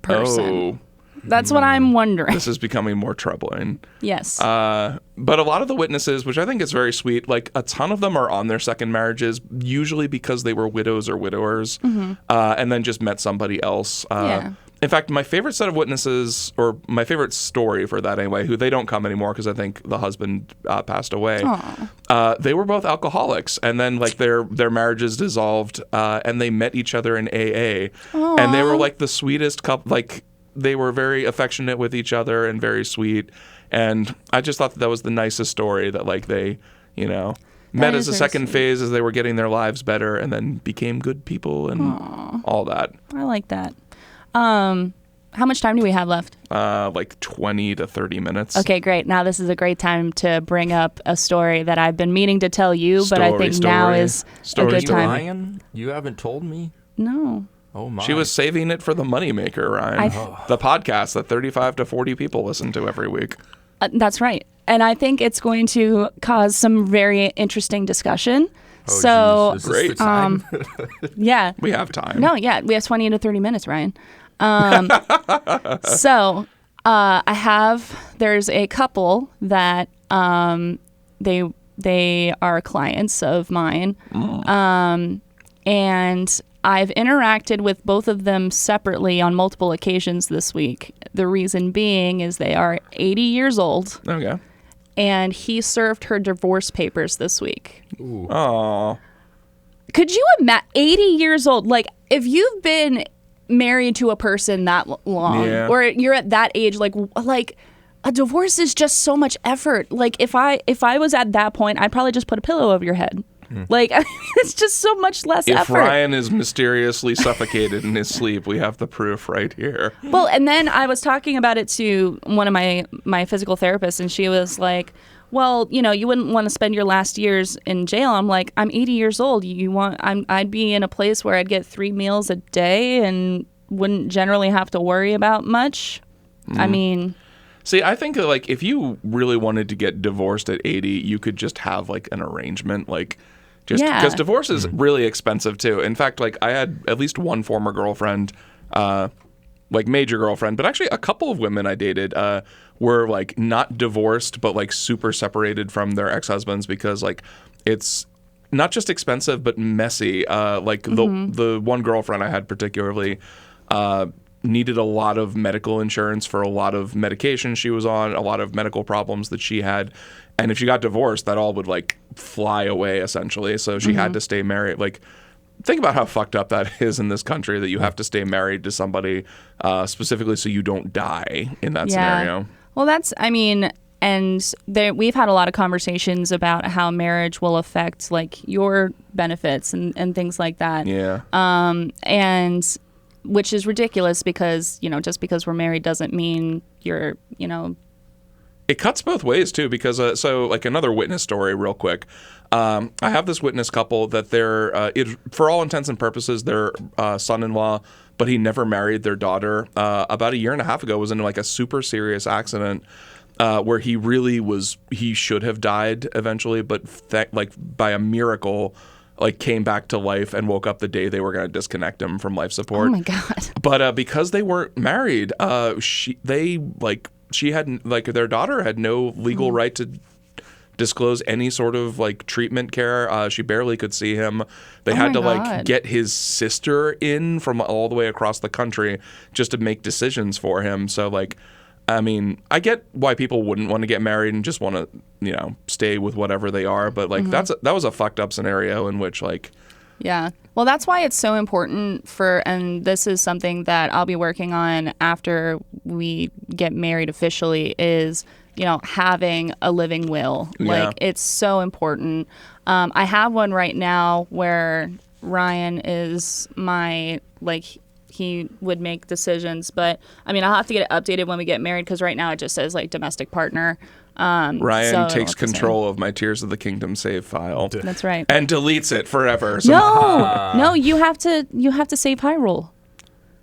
person? Oh. That's what I'm wondering. This is becoming more troubling. Yes. But a lot of the witnesses, which I think is very sweet, like a ton of them are on their second marriages, usually because they were widows or widowers, and then just met somebody else. Yeah. In fact, my favorite set of witnesses, or my favorite story for that anyway, who they don't come anymore because I think the husband passed away. They were both alcoholics, and then like their marriages dissolved, and they met each other in AA, and they were like the sweetest couple. Like they were very affectionate with each other and very sweet, and I just thought that was the nicest story that like they, met as a second phase as they were getting their lives better, and then became good people and all that. I like that. How much time do we have left? Like 20 to 30 minutes. Okay, great. Now this is a great time to bring up a story that I've been meaning to tell you, but I think now is a good time. Ryan, you haven't told me? No. Oh my. She was saving it for the Moneymaker, Ryan. The podcast that 35 to 40 people listen to every week. That's right. And I think it's going to cause some very interesting discussion. Oh, So, geez. Is this the Great. time? yeah. We have time. No, yeah, we have 20 to 30 minutes, Ryan. So there's a couple that they are clients of mine, and I've interacted with both of them separately on multiple occasions this week. The reason being is they are 80 years old, Okay. and he served her divorce papers this week. Ooh. Oh. Could you imagine 80 years old? Like, if you've been married to a person that long, Yeah. or you're at that age, like a divorce is just so much effort. Like, if I was at that point, I'd probably just put a pillow over your head. Like, it's just so much less If effort. Ryan is mysteriously suffocated in his sleep, we have the proof right here. Well, and then I was talking about it to one of my physical therapists, and she was like, well, you wouldn't want to spend your last years in jail. I'm like, I'm 80 years old. I'd be in a place where I'd get 3 meals a day and wouldn't generally have to worry about much. I mean, See, I think like if you really wanted to get divorced at 80, you could just have like an arrangement, like just Yeah. because divorce is really expensive too. In fact, like I had at least one former girlfriend, like major girlfriend, but actually a couple of women I dated were like not divorced, but like super separated from their ex-husbands because like it's not just expensive, but messy. Like the one girlfriend I had particularly needed a lot of medical insurance for a lot of medication she was on, a lot of medical problems that she had. And if she got divorced, that all would like fly away essentially. So she had to stay married. Like, think about how fucked up that is in this country that you have to stay married to somebody specifically so you don't die in that scenario. Well, we've had a lot of conversations about how marriage will affect like your benefits and things like that. Yeah. And which is ridiculous because, just because we're married doesn't mean you're, It cuts both ways too, because so like another witness story, real quick. I have this witness couple that they're, for all intents and purposes, their son-in-law, but he never married their daughter. About a year and a half ago, was in like a super serious accident where he should have died eventually, but like by a miracle, like came back to life and woke up the day they were going to disconnect him from life support. oh my God. But because they weren't married, their daughter had no legal right to disclose any sort of like treatment care. She barely could see him. They had to like get his sister in from all the way across the country just to make decisions for him. So like, I mean, I get why people wouldn't want to get married and just want to, stay with whatever they are. But like that was a fucked up scenario in which like. Yeah. Well, that's why it's so important and this is something that I'll be working on after we get married officially is, having a living will. Yeah. Like, it's so important. I have one right now where Ryan is my, like, he would make decisions, but I mean, I'll have to get it updated when we get married because right now it just says like domestic partner. Ryan takes control of my Tears of the Kingdom save file. That's right. And deletes it forever. So No, you have to save Hyrule.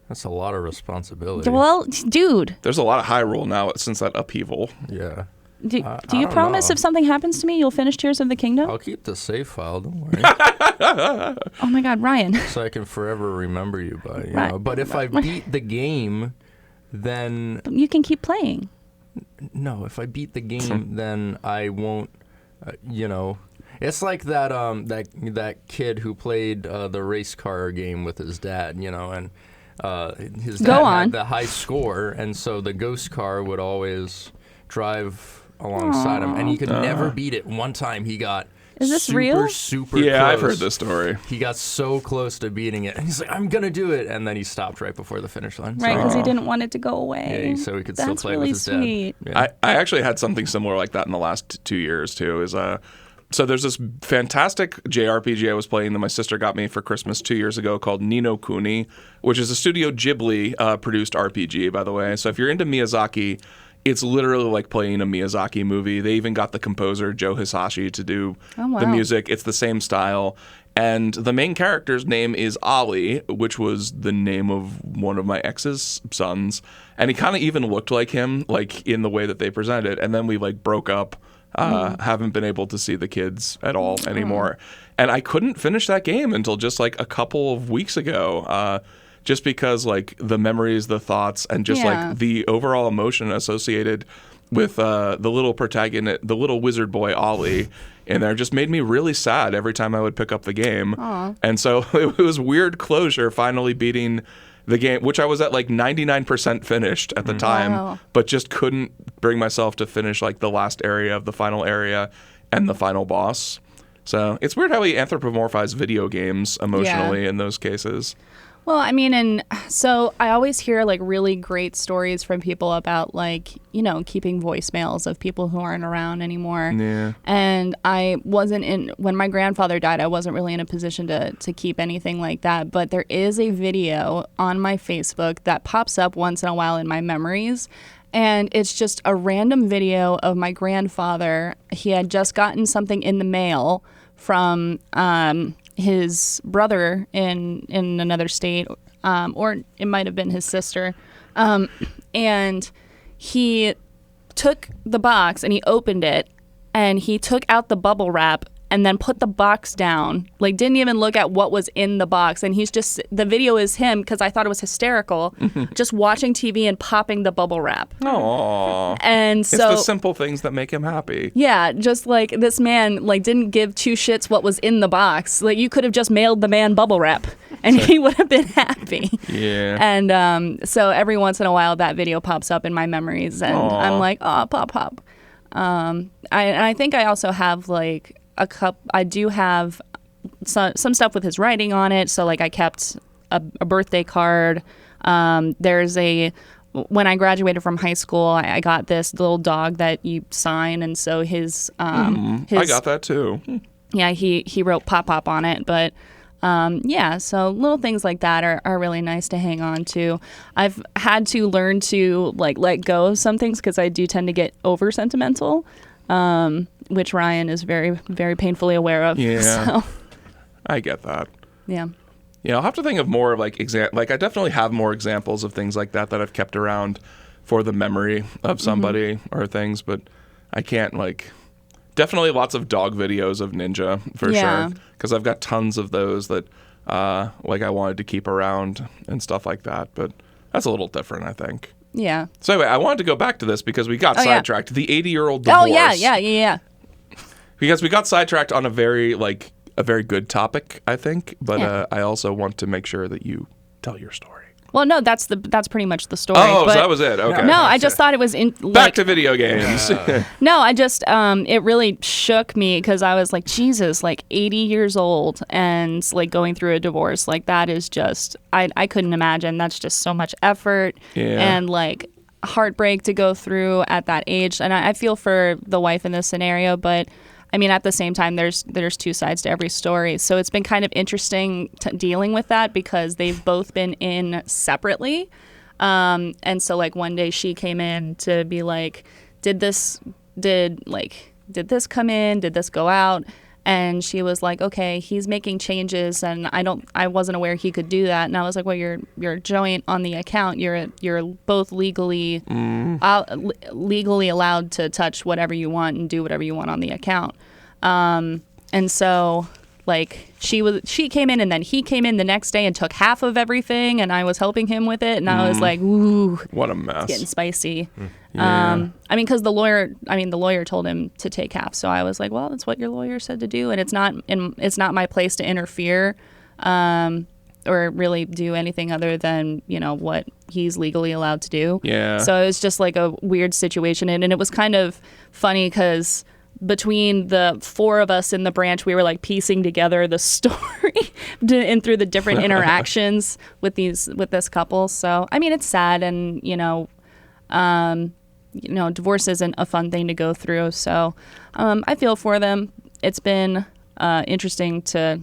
That's a lot of responsibility. Well, dude, there's a lot of Hyrule now since that upheaval. Yeah. do I you don't promise know. if something happens to me, you'll finish Tears of the Kingdom? I'll keep the save file, don't worry. Oh my God, Ryan. So I can forever remember you by, Right. know. But if I beat the game, then You can keep playing. no. If I beat the game, then I won't. It's like that that kid who played the race car game with his dad. And his dad had the high score, and so the ghost car would always drive alongside him, and he could never beat it. One time he got. Is this super, real? super Yeah, close. I've heard this story. He got so close to beating it, and he's like, I'm going to do it. And then he stopped right before the finish line. Right, because he didn't want it to go away. Yeah, so he could That's still play really with his sweet. dad. Yeah. I actually had something similar like that in the last 2 years too. So there's this fantastic JRPG I was playing that my sister got me for Christmas 2 years ago called Ni no Kuni, which is a Studio Ghibli produced RPG, by the way. So if you're into Miyazaki, it's literally like playing a Miyazaki movie. They even got the composer Joe Hisashi to do the music. It's the same style. And the main character's name is Ali, which was the name of one of my ex's sons. And he kind of even looked like him, like in the way that they presented it. And then we like broke up Haven't been able to see the kids at all anymore. And I couldn't finish that game until just like a couple of weeks ago. Just because like the memories, the thoughts, and just like the overall emotion associated with the little protagonist, the little wizard boy Ollie in there, just made me really sad every time I would pick up the game. Aww. And so it was weird closure finally beating the game, which I was at like 99% finished at the time, but just couldn't bring myself to finish like the last area of the final area and the final boss. So it's weird how we anthropomorphize video games emotionally in those cases. Well, I mean, and so I always hear like really great stories from people about like, you know, keeping voicemails of people who aren't around anymore. Yeah. And I wasn't when my grandfather died, I wasn't really in a position to keep anything like that. But there is a video on my Facebook that pops up once in a while in my memories. And it's just a random video of my grandfather. He had just gotten something in the mail from his brother in another state, or it might have been his sister. And he took the box and he opened it and he took out the bubble wrap and then put the box down, like didn't even look at what was in the box. And he's just, the video is him, because I thought it was hysterical, just watching TV and popping the bubble wrap. Aww. And so it's the simple things that make him happy. Yeah, just like this man like didn't give two shits what was in the box. Like you could have just mailed the man bubble wrap and he would have been happy. Yeah. And so every once in a while that video pops up in my memories and I'm like, oh, pop. I think I also have like I do have some stuff with his writing on it. So like I kept a birthday card. When I graduated from high school, I got this little dog that you sign, and so his I got that too. Yeah, he wrote Pop on it, but so little things like that are really nice to hang on to. I've had to learn to like let go of some things because I do tend to get over sentimental, which Ryan is very, very painfully aware of. Yeah, so. I get that. Yeah. Yeah, I'll have to think of more of like I definitely have more examples of things like that I've kept around for the memory of somebody or things, but I can't like. Definitely lots of dog videos of Ninja for sure, because I've got tons of those that like I wanted to keep around and stuff like that, but that's a little different, I think. Yeah. So anyway, I wanted to go back to this because we got sidetracked. The 80-year-old divorce. Oh yeah. Because we got sidetracked on a very good topic, I think, but I also want to make sure that you tell your story. Well, no, that's pretty much the story. Oh, but so that was it. Okay. No, I just thought it was back to video games. No, I just it really shook me because I was like, Jesus, like 80 years old and like going through a divorce, like that is just I couldn't imagine. That's just so much effort and like heartbreak to go through at that age. And I feel for the wife in this scenario, but I mean, at the same time, there's two sides to every story. So it's been kind of interesting dealing with that because they've both been in separately. And so like one day she came in to be like, did this come in? Did this go out? And she was like, okay, he's making changes, and I wasn't aware he could do that. And I was like, well, you're joint on the account. You're both legally allowed to touch whatever you want and do whatever you want on the account. And so like she came in, and then he came in the next day and took half of everything, and I was helping him with it, and I was like, ooh, what a mess. It's getting spicy. Yeah. I mean, because the lawyer told him to take half, so I was like, well, that's what your lawyer said to do, and it's not my place to interfere, or really do anything other than what he's legally allowed to do. Yeah. So it was just like a weird situation, and it was kind of funny because between the four of us in the branch, we were like piecing together the story and through the different interactions with this couple. So I mean, it's sad, and divorce isn't a fun thing to go through. So I feel for them. It's been interesting to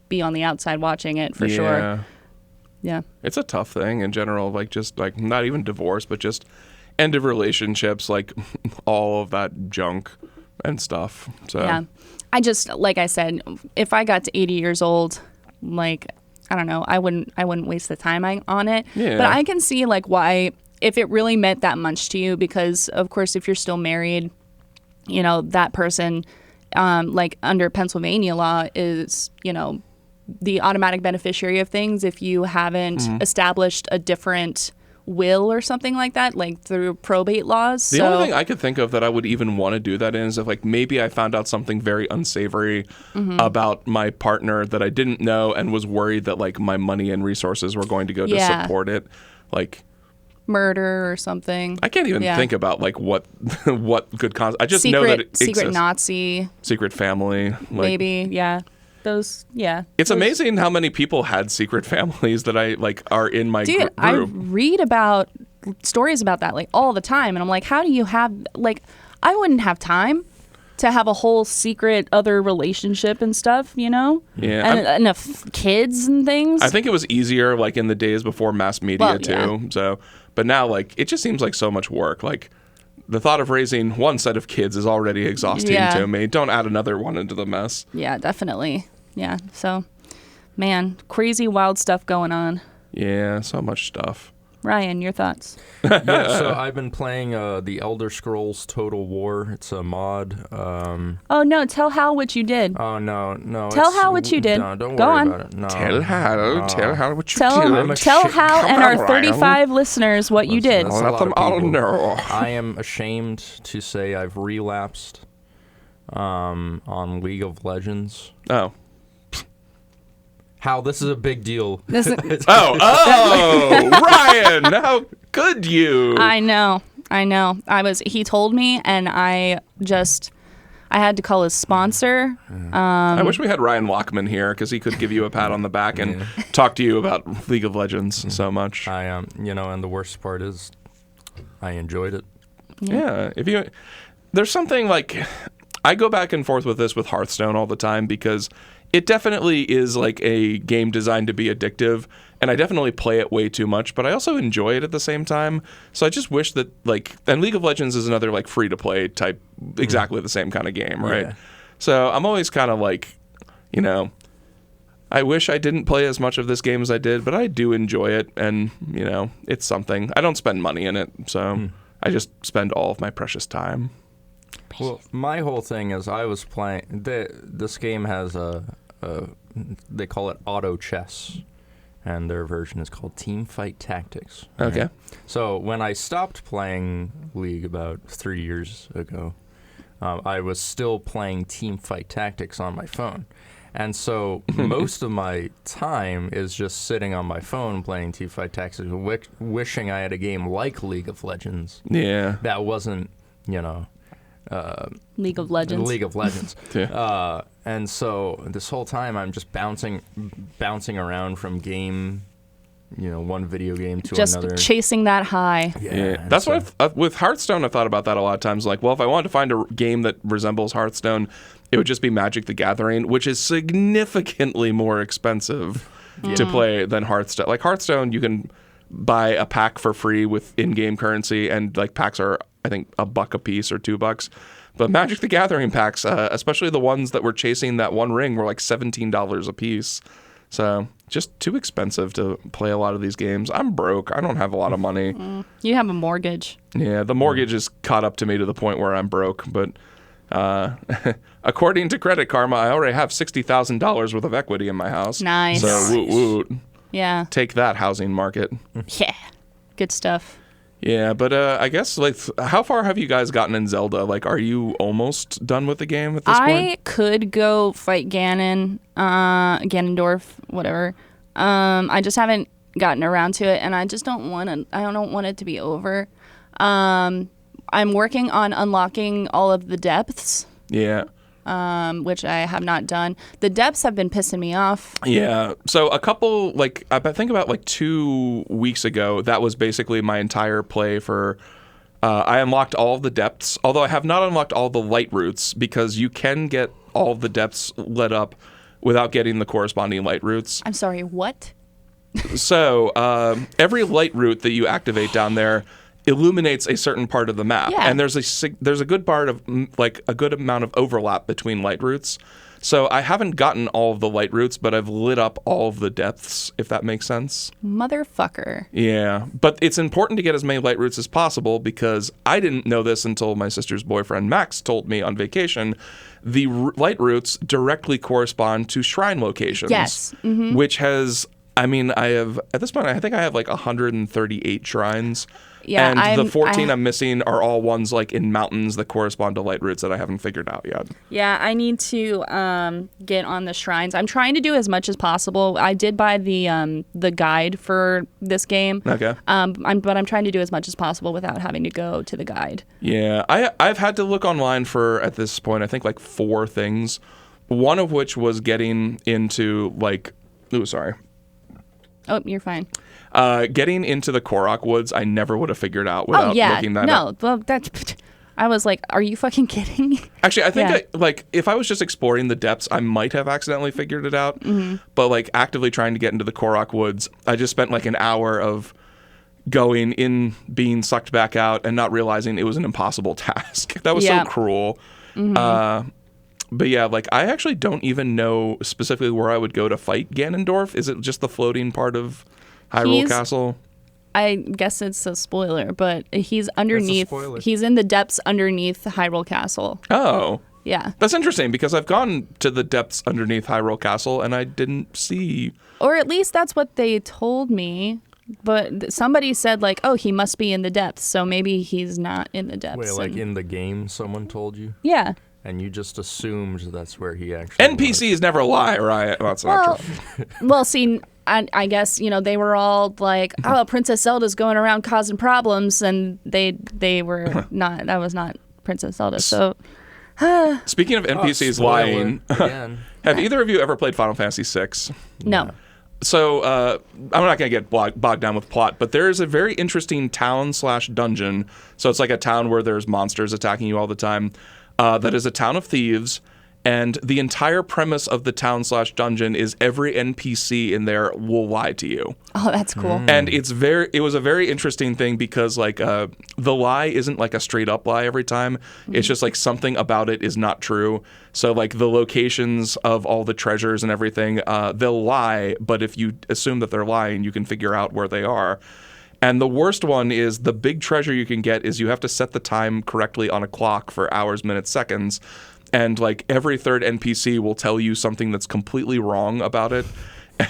be on the outside watching it for sure. Yeah. It's a tough thing in general, like just like not even divorce, but just end of relationships, like all of that junk and stuff. So yeah. I just, like I said, if I got to 80 years old, like, I don't know, I wouldn't waste the time on it. Yeah. But I can see like why, if it really meant that much to you, because of course if you're still married, that person, like under Pennsylvania law, is, the automatic beneficiary of things if you haven't established a different will or something like that, like through probate laws. The only thing I could think of that I would even want to do that in is if, like, maybe I found out something very unsavory about my partner that I didn't know and was worried that, like, my money and resources were going to go to support it. Like, murder or something. I can't even think about, like, what could cause. I just know that it secret exists. Nazi. Secret family. Like, maybe, yeah. It's amazing how many people had secret families that are in my group. I read about stories about that, like, all the time. And I'm like, how do you have, like, I wouldn't have time to have a whole secret other relationship and stuff, Yeah. And kids and things. I think it was easier, like, in the days before mass media, too. Yeah. So, but now, like, it just seems like so much work. Like, the thought of raising one set of kids is already exhausting to me. Don't add another one into the mess. Yeah, definitely. Yeah, so, man, crazy wild stuff going on. Yeah, so much stuff. Ryan, your thoughts? So I've been playing the Elder Scrolls Total War. It's a mod. Oh, no, tell Hal what you did. Oh, no. Tell Hal what you did. No, don't Go worry on. about it. No. Tell Hal what you did. Tell Hal and our 35 listeners what you did. Let them all know. I am ashamed to say I've relapsed on League of Legends. Oh. Hal, this is a big deal. Ryan, how could you? I know. He told me, and I had to call his sponsor. I wish we had Ryan Lockman here because he could give you a pat on the back and talk to you about League of Legends so much. I and the worst part is I enjoyed it. Yeah. There's something like, I go back and forth with this with Hearthstone all the time because it definitely is like a game designed to be addictive, and I definitely play it way too much, but I also enjoy it at the same time. So I just wish that, like, and League of Legends is another, like, free-to-play type, exactly the same kind of game, right? Yeah. So I'm always kind of like, I wish I didn't play as much of this game as I did, but I do enjoy it, and, it's something. I don't spend money in it, so I just spend all of my precious time. Well, my whole thing is I was playing. This game has they call it auto chess, and their version is called Team Fight Tactics. Right? Okay. So when I stopped playing League about 3 years ago, I was still playing Team Fight Tactics on my phone. And so most of my time is just sitting on my phone playing Team Fight Tactics, wishing I had a game like League of Legends. Yeah. That wasn't, League of Legends. Yeah. And so this whole time I'm just bouncing around from game, one video game to another. Just chasing that high. Yeah. That's what with Hearthstone, I've thought about that a lot of times. Like, well, if I wanted to find a game that resembles Hearthstone, it would just be Magic the Gathering, which is significantly more expensive to play than Hearthstone. Like, Hearthstone, you can buy a pack for free with in-game currency, and, like, packs are, I think, $1 a piece or $2. But Magic the Gathering packs, especially the ones that were chasing that one ring, were like $17 a piece. So just too expensive to play a lot of these games. I'm broke. I don't have a lot of money. You have a mortgage. Yeah, the mortgage is caught up to me to the point where I'm broke. But according to Credit Karma, I already have $60,000 worth of equity in my house. Nice. So woot woot. Yeah. Take that, housing market. Yeah. Good stuff. Yeah, but I guess, like, how far have you guys gotten in Zelda? Like, are you almost done with the game at this point? I could go fight Ganondorf, whatever. I just haven't gotten around to it, and I just don't want it to be over. I'm working on unlocking all of the depths. Yeah. Which I have not done. The depths have been pissing me off. Yeah. So I think about like 2 weeks ago, that was basically my entire play for, I unlocked all of the depths, although I have not unlocked all the light routes because you can get all of the depths lit up without getting the corresponding light routes. I'm sorry, what? So every light route that you activate down there illuminates a certain part of the map. Yeah. And there's a good part of like a good amount of overlap between light routes. So I haven't gotten all of the light routes, but I've lit up all of the depths, if that makes sense. Motherfucker. Yeah, but it's important to get as many light routes as possible because I didn't know this until my sister's boyfriend Max told me on vacation. The light routes directly correspond to shrine locations. Yes. Mm-hmm. Which has, I mean, I have, at this point, I think I have like 138 shrines. Yeah, and the 14 I'm missing are all ones like in mountains that correspond to light routes that I haven't figured out yet. Yeah, I need to get on the shrines. I'm trying to do as much as possible. I did buy the guide for this game. Okay. But I'm trying to do as much as possible without having to go to the guide. Yeah, I've had to look online for, at this point, I think like 4 things. One of which was getting into like, sorry. Oh, you're fine. Getting into the Korok Woods, I never would have figured out without looking that up. Well, I was like, are you fucking kidding me? Actually, I think like if I was just exploring the depths, I might have accidentally figured it out. Mm-hmm. But like actively trying to get into the Korok Woods, I just spent like an hour of going in, being sucked back out, and not realizing it was an impossible task. That was so cruel. Mm-hmm. But yeah, like I actually don't even know specifically where I would go to fight Ganondorf. Is it just the floating part of Hyrule Castle? I guess it's a spoiler, but he's underneath. He's in the depths underneath Hyrule Castle. Oh. Yeah. That's interesting because I've gone to the depths underneath Hyrule Castle and I didn't see. Or at least that's what they told me. But somebody said like, oh, he must be in the depths, so maybe he's not in the depths. Wait, like in the game someone told you? Yeah. And you just assumed that's where he actually NPCs never lie, right? Well, that's not true. Well, see, I guess, they were all like, oh, Princess Zelda's going around causing problems, and they were not. That was not Princess Zelda. So, speaking of NPCs lying, have either of you ever played Final Fantasy VI? No. So I'm not going to get bogged down with plot, but there is a very interesting town/dungeon. So it's like a town where there's monsters attacking you all the time. That is a town of thieves, and the entire premise of the town/dungeon is every NPC in there will lie to you. Oh, that's cool. And it was a very interesting thing because like the lie isn't like a straight up lie every time. It's just like something about it is not true. So like the locations of all the treasures and everything, they'll lie, but if you assume that they're lying, you can figure out where they are. And the worst one is the big treasure you can get is you have to set the time correctly on a clock for hours, minutes, seconds. And like every third NPC will tell you something that's completely wrong about it.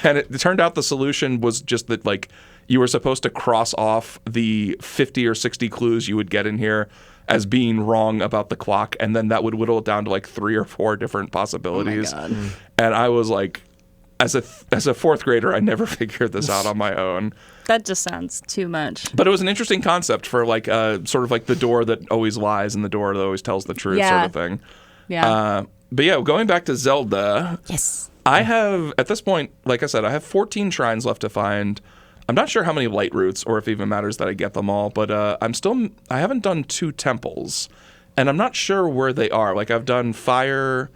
And it turned out the solution was just that like you were supposed to cross off the 50 or 60 clues you would get in here as being wrong about the clock. And then that would whittle it down to like 3 or 4 different possibilities. Oh my God. And I was like, as a 4th grader, I never figured this out on my own. That just sounds too much. But it was an interesting concept for like sort of like the door that always lies and the door that always tells the truth sort of thing. Yeah. But yeah, going back to Zelda. Yes. I have, at this point, like I said, I have 14 shrines left to find. I'm not sure how many light routes or if it even matters that I get them all, but I haven't done 2 temples. And I'm not sure where they are. Like I've done fire,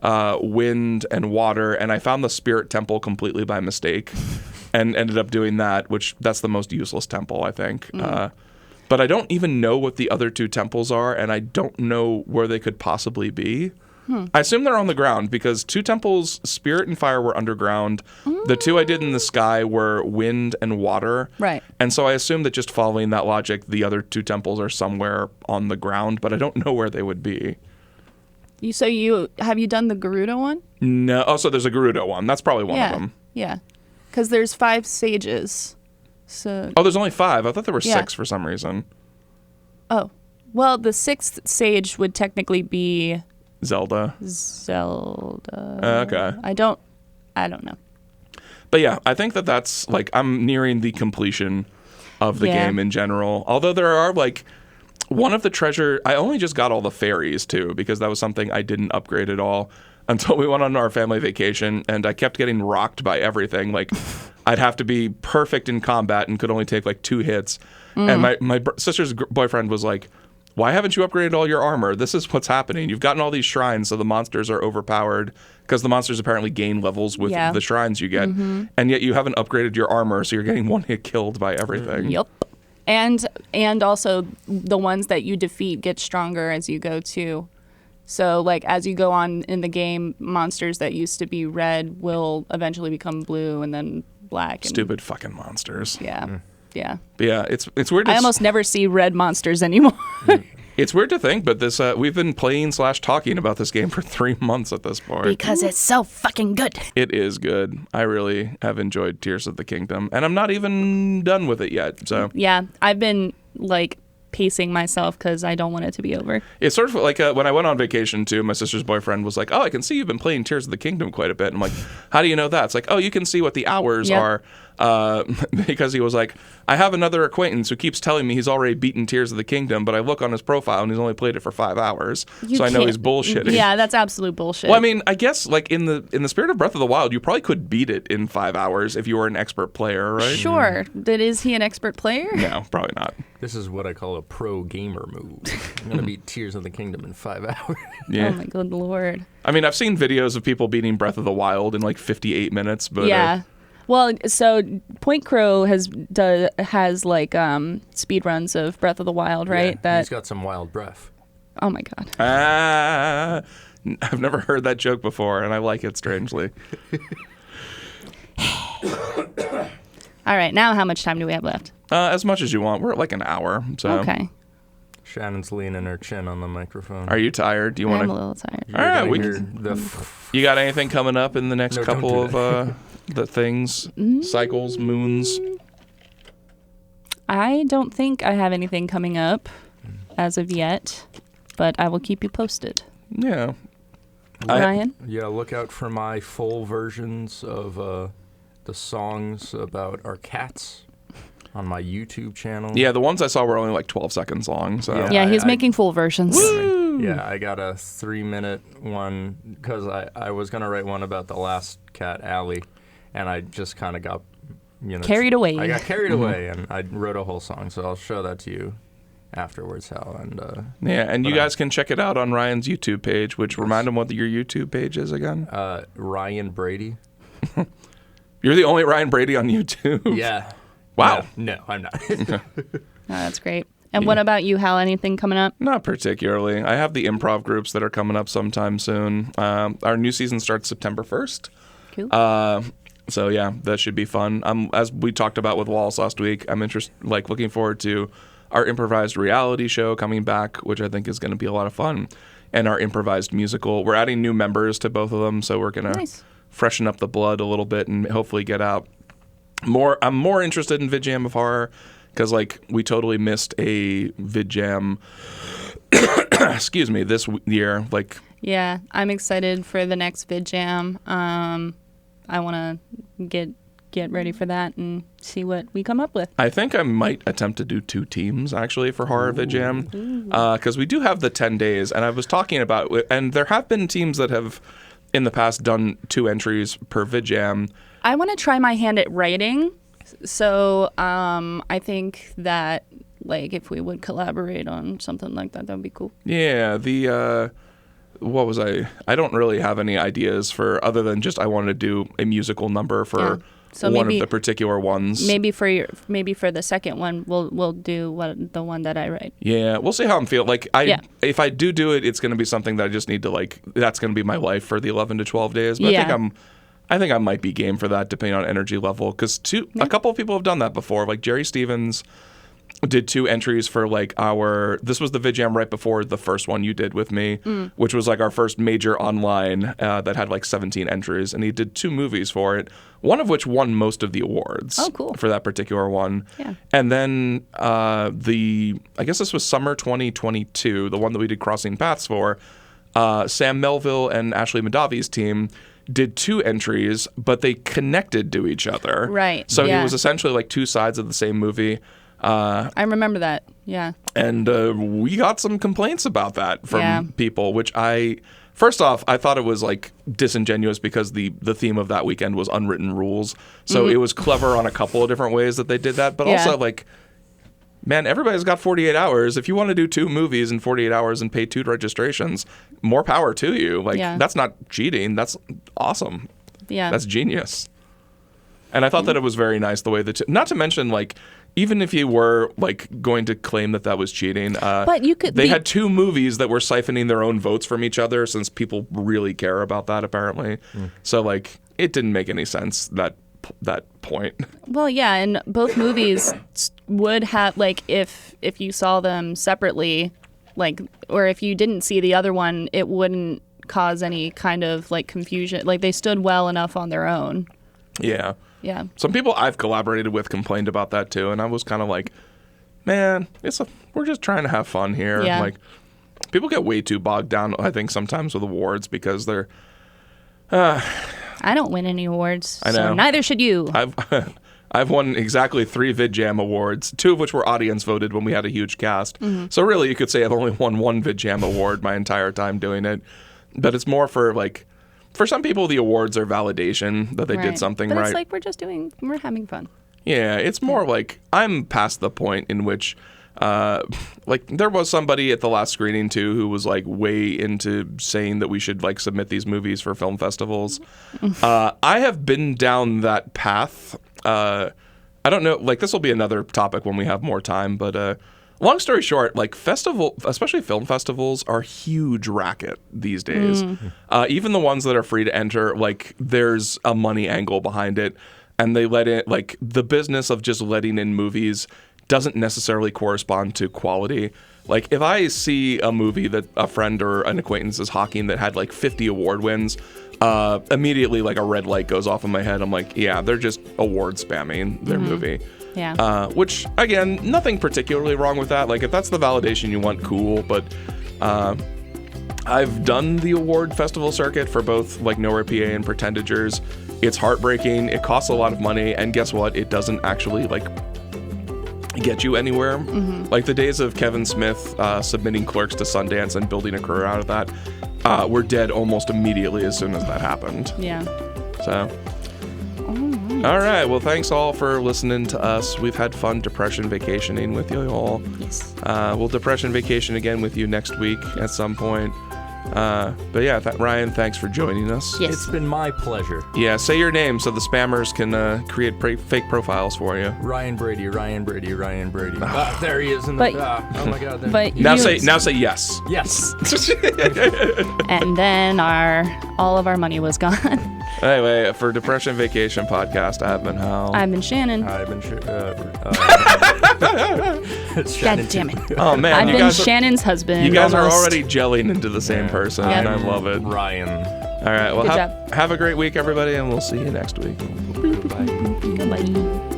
wind, and water, and I found the spirit temple completely by mistake and ended up doing that, which that's the most useless temple, I think. But I don't even know what the other 2 temples are, and I don't know where they could possibly be. I assume they're on the ground because 2 temples, spirit and fire, were underground. The 2 I did in the sky were wind and water. Right. And so I assume that just following that logic, the other 2 temples are somewhere on the ground, but I don't know where they would be. Have you done the Gerudo one? No. Oh, so there's a Gerudo one. That's probably one of them. Yeah. Because there's 5 sages. So. Oh, there's only 5. I thought there were 6 for some reason. Oh. Well, the 6th sage would technically be Zelda. Okay. I don't know. But yeah, I think that's like I'm nearing the completion of the game in general. Although there are like one of the treasure, I only just got all the fairies too because that was something I didn't upgrade at all until we went on our family vacation, and I kept getting rocked by everything. Like I'd have to be perfect in combat and could only take like 2 hits. And my sister's boyfriend was like, why haven't you upgraded all your armor? This is what's happening. You've gotten all these shrines, so the monsters are overpowered because the monsters apparently gain levels with the shrines you get. And yet you haven't upgraded your armor, so you're getting one hit killed by everything. Yep. And also the ones that you defeat get stronger as you go too. So like as you go on in the game, monsters that used to be red will eventually become blue and then black. And, Stupid fucking monsters. Yeah. Yeah. But yeah, it's weird. I almost never see red monsters anymore. It's weird to think, but this we've been playing / talking about this game for 3 months at this point. Because it's so fucking good. It is good. I really have enjoyed Tears of the Kingdom, and I'm not even done with it yet. So yeah, I've been like pacing myself because I don't want it to be over. it's sort of like when I went on vacation too. My sister's boyfriend was like, "Oh, I can see you've been playing Tears of the Kingdom quite a bit." And I'm like, "How do you know that?" It's like, "Oh, you can see what the hours are." Because he was like, I have another acquaintance who keeps telling me he's already beaten Tears of the Kingdom, but I look on his profile and he's only played it for 5 hours. So I know he's bullshitting. Yeah, that's absolute bullshit. Well, I mean, I guess like in the spirit of Breath of the Wild, you probably could beat it in 5 hours if you were an expert player, right? Sure. Is he an expert player? No, probably not. This is what I call a pro gamer move. I'm going to beat Tears of the Kingdom in 5 hours. Yeah. Oh my good lord. I mean, I've seen videos of people beating Breath of the Wild in like 58 minutes, but yeah. Well, so Point Crow has like speed runs of Breath of the Wild, right? Yeah, he's got some wild breath. Oh my god. I've never heard that joke before, and I like it strangely. All right, now how much time do we have left? As much as you want. We're at like an hour. So. Okay. Shannon's leaning her chin on the microphone. Are you tired? Do you want I'm to? a little tired. All right, we can. You got anything coming up in the next No, couple don't do of the things, cycles, moons? I don't think I have anything coming up as of yet, but I will keep you posted. Yeah. Ryan? Yeah, look out for my full versions of the songs about our cats on my YouTube channel. Yeah, the ones I saw were only like 12 seconds long. So Yeah, he's making full versions. Yeah, I got a 3-minute one because I was going to write one about the last cat, Allie, and I just kind of got, Carried away. I got carried away, and I wrote a whole song, so I'll show that to you afterwards, Hal. And yeah, and you guys can check it out on Ryan's YouTube page, which remind him what your YouTube page is again. Ryan Brady. You're the only Ryan Brady on YouTube. Yeah. Wow. No, I'm not. Oh, that's great. And what about you, Hal? Anything coming up? Not particularly. I have the improv groups that are coming up sometime soon. Our new season starts September 1st. Cool. So yeah, that should be fun. As we talked about with Wallace last week, I'm looking forward to our improvised reality show coming back, which I think is going to be a lot of fun, and our improvised musical. We're adding new members to both of them, so we're going to freshen up the blood a little bit and hopefully get out more. I'm more interested in VidJam of Horror because we totally missed a VidJam. Excuse me, this year. Yeah, I'm excited for the next VidJam. I want to get ready for that and see what we come up with. I think I might attempt to do 2 teams actually for Horror VidJam because we do have the 10 days, and I was talking about, and there have been teams that have in the past done 2 entries per VidJam. I want to try my hand at writing, so I think that if we would collaborate on something like that, that would be cool. Yeah, what was I don't really have any ideas for other than just I wanted to do a musical number for one of the particular ones. Maybe for the second one we'll do the one that I write. Yeah, we'll see how I'm feeling. If I do it, it's going to be something that I just need to that's going to be my life for the 11 to 12 days. But I think I might be game for that depending on energy level because a couple of people have done that before. Like Jerry Stevens did 2 entries for this was the VidJam right before the first one you did with me, which was our first major online that had 17 entries, and he did 2 movies for it, one of which won most of the awards. Oh, cool. For that particular one. Yeah. And then I guess this was summer 2022, the one that we did Crossing Paths for, Sam Melville and Ashley Madavi's team did 2 entries, but they connected to each other. Right. So it was essentially 2 sides of the same movie. I remember that, yeah. And we got some complaints about that from people, which first off, I thought it was disingenuous because the theme of that weekend was unwritten rules. So it was clever on a couple of different ways that they did that. But also, man, everybody's got 48 hours. If you want to do 2 movies in 48 hours and pay 2 registrations, more power to you. That's not cheating. That's awesome. Yeah. That's genius. And I thought that it was very nice the way that, not to mention even if you were like going to claim that was cheating, but you could. They had 2 movies that were siphoning their own votes from each other, since people really care about that apparently. So like it didn't make any sense that point. Well, yeah, and both movies would have like if you saw them separately, like, or if you didn't see the other one, it wouldn't cause any kind of like confusion. Like they stood well enough on their own. Yeah. Yeah. Some people I've collaborated with complained about that too, and I was kind of like, man, we're just trying to have fun here. Yeah. Like, people get way too bogged down, I think, sometimes with awards because they're. I don't win any awards, I know. so neither should you. I've won exactly 3 VidJam awards, 2 of which were audience voted when we had a huge cast. So really, you could say I've only won 1 VidJam award my entire time doing it. But it's more for like. For some people, the awards are validation that they did something but right. It's like we're having fun. Yeah, it's more like I'm past the point in which, like, there was somebody at the last screening too who was like way into saying that we should like submit these movies for film festivals. I have been down that path. I don't know, like this will be another topic when we have more time, but long story short, like especially film festivals, are a huge racket these days. Even the ones that are free to enter, like there's a money angle behind it, and they let it, like the business of just letting in movies doesn't necessarily correspond to quality. Like if I see a movie that a friend or an acquaintance is hawking that had like 50 award wins, immediately like a red light goes off in my head. I'm like, yeah, they're just award spamming their movie. Yeah. Which, again, nothing particularly wrong with that. Like, if that's the validation you want, cool. But I've done the award festival circuit for both, like, Nowhere PA and Pretendagers. It's heartbreaking. It costs a lot of money. And guess what? It doesn't actually, like, get you anywhere. Like, the days of Kevin Smith submitting Clerks to Sundance and building a career out of that were dead almost immediately as soon as that happened. Yeah. So... All right. Well, thanks all for listening to us. We've had fun depression vacationing with you all. Yes. We'll depression vacation again with you next week at some point. But yeah, Ryan, thanks for joining us. Yes. It's been my pleasure. Yeah, say your name so the spammers can create fake profiles for you. Ryan Brady. There he is in But- the. Oh my God. there- But Now you- say yes. Yes. and then all of our money was gone. Anyway, for Depression Vacation Podcast, I've been Hal. I've been Shannon. I've been. God damn it. Oh man, I've you been guys, Shannon's husband. you guys are almost. already gelling into the same person, Yep. and I love it. Ryan. All right, well, Good job. have a great week, everybody, and we'll see you next week. Bye. Goodbye.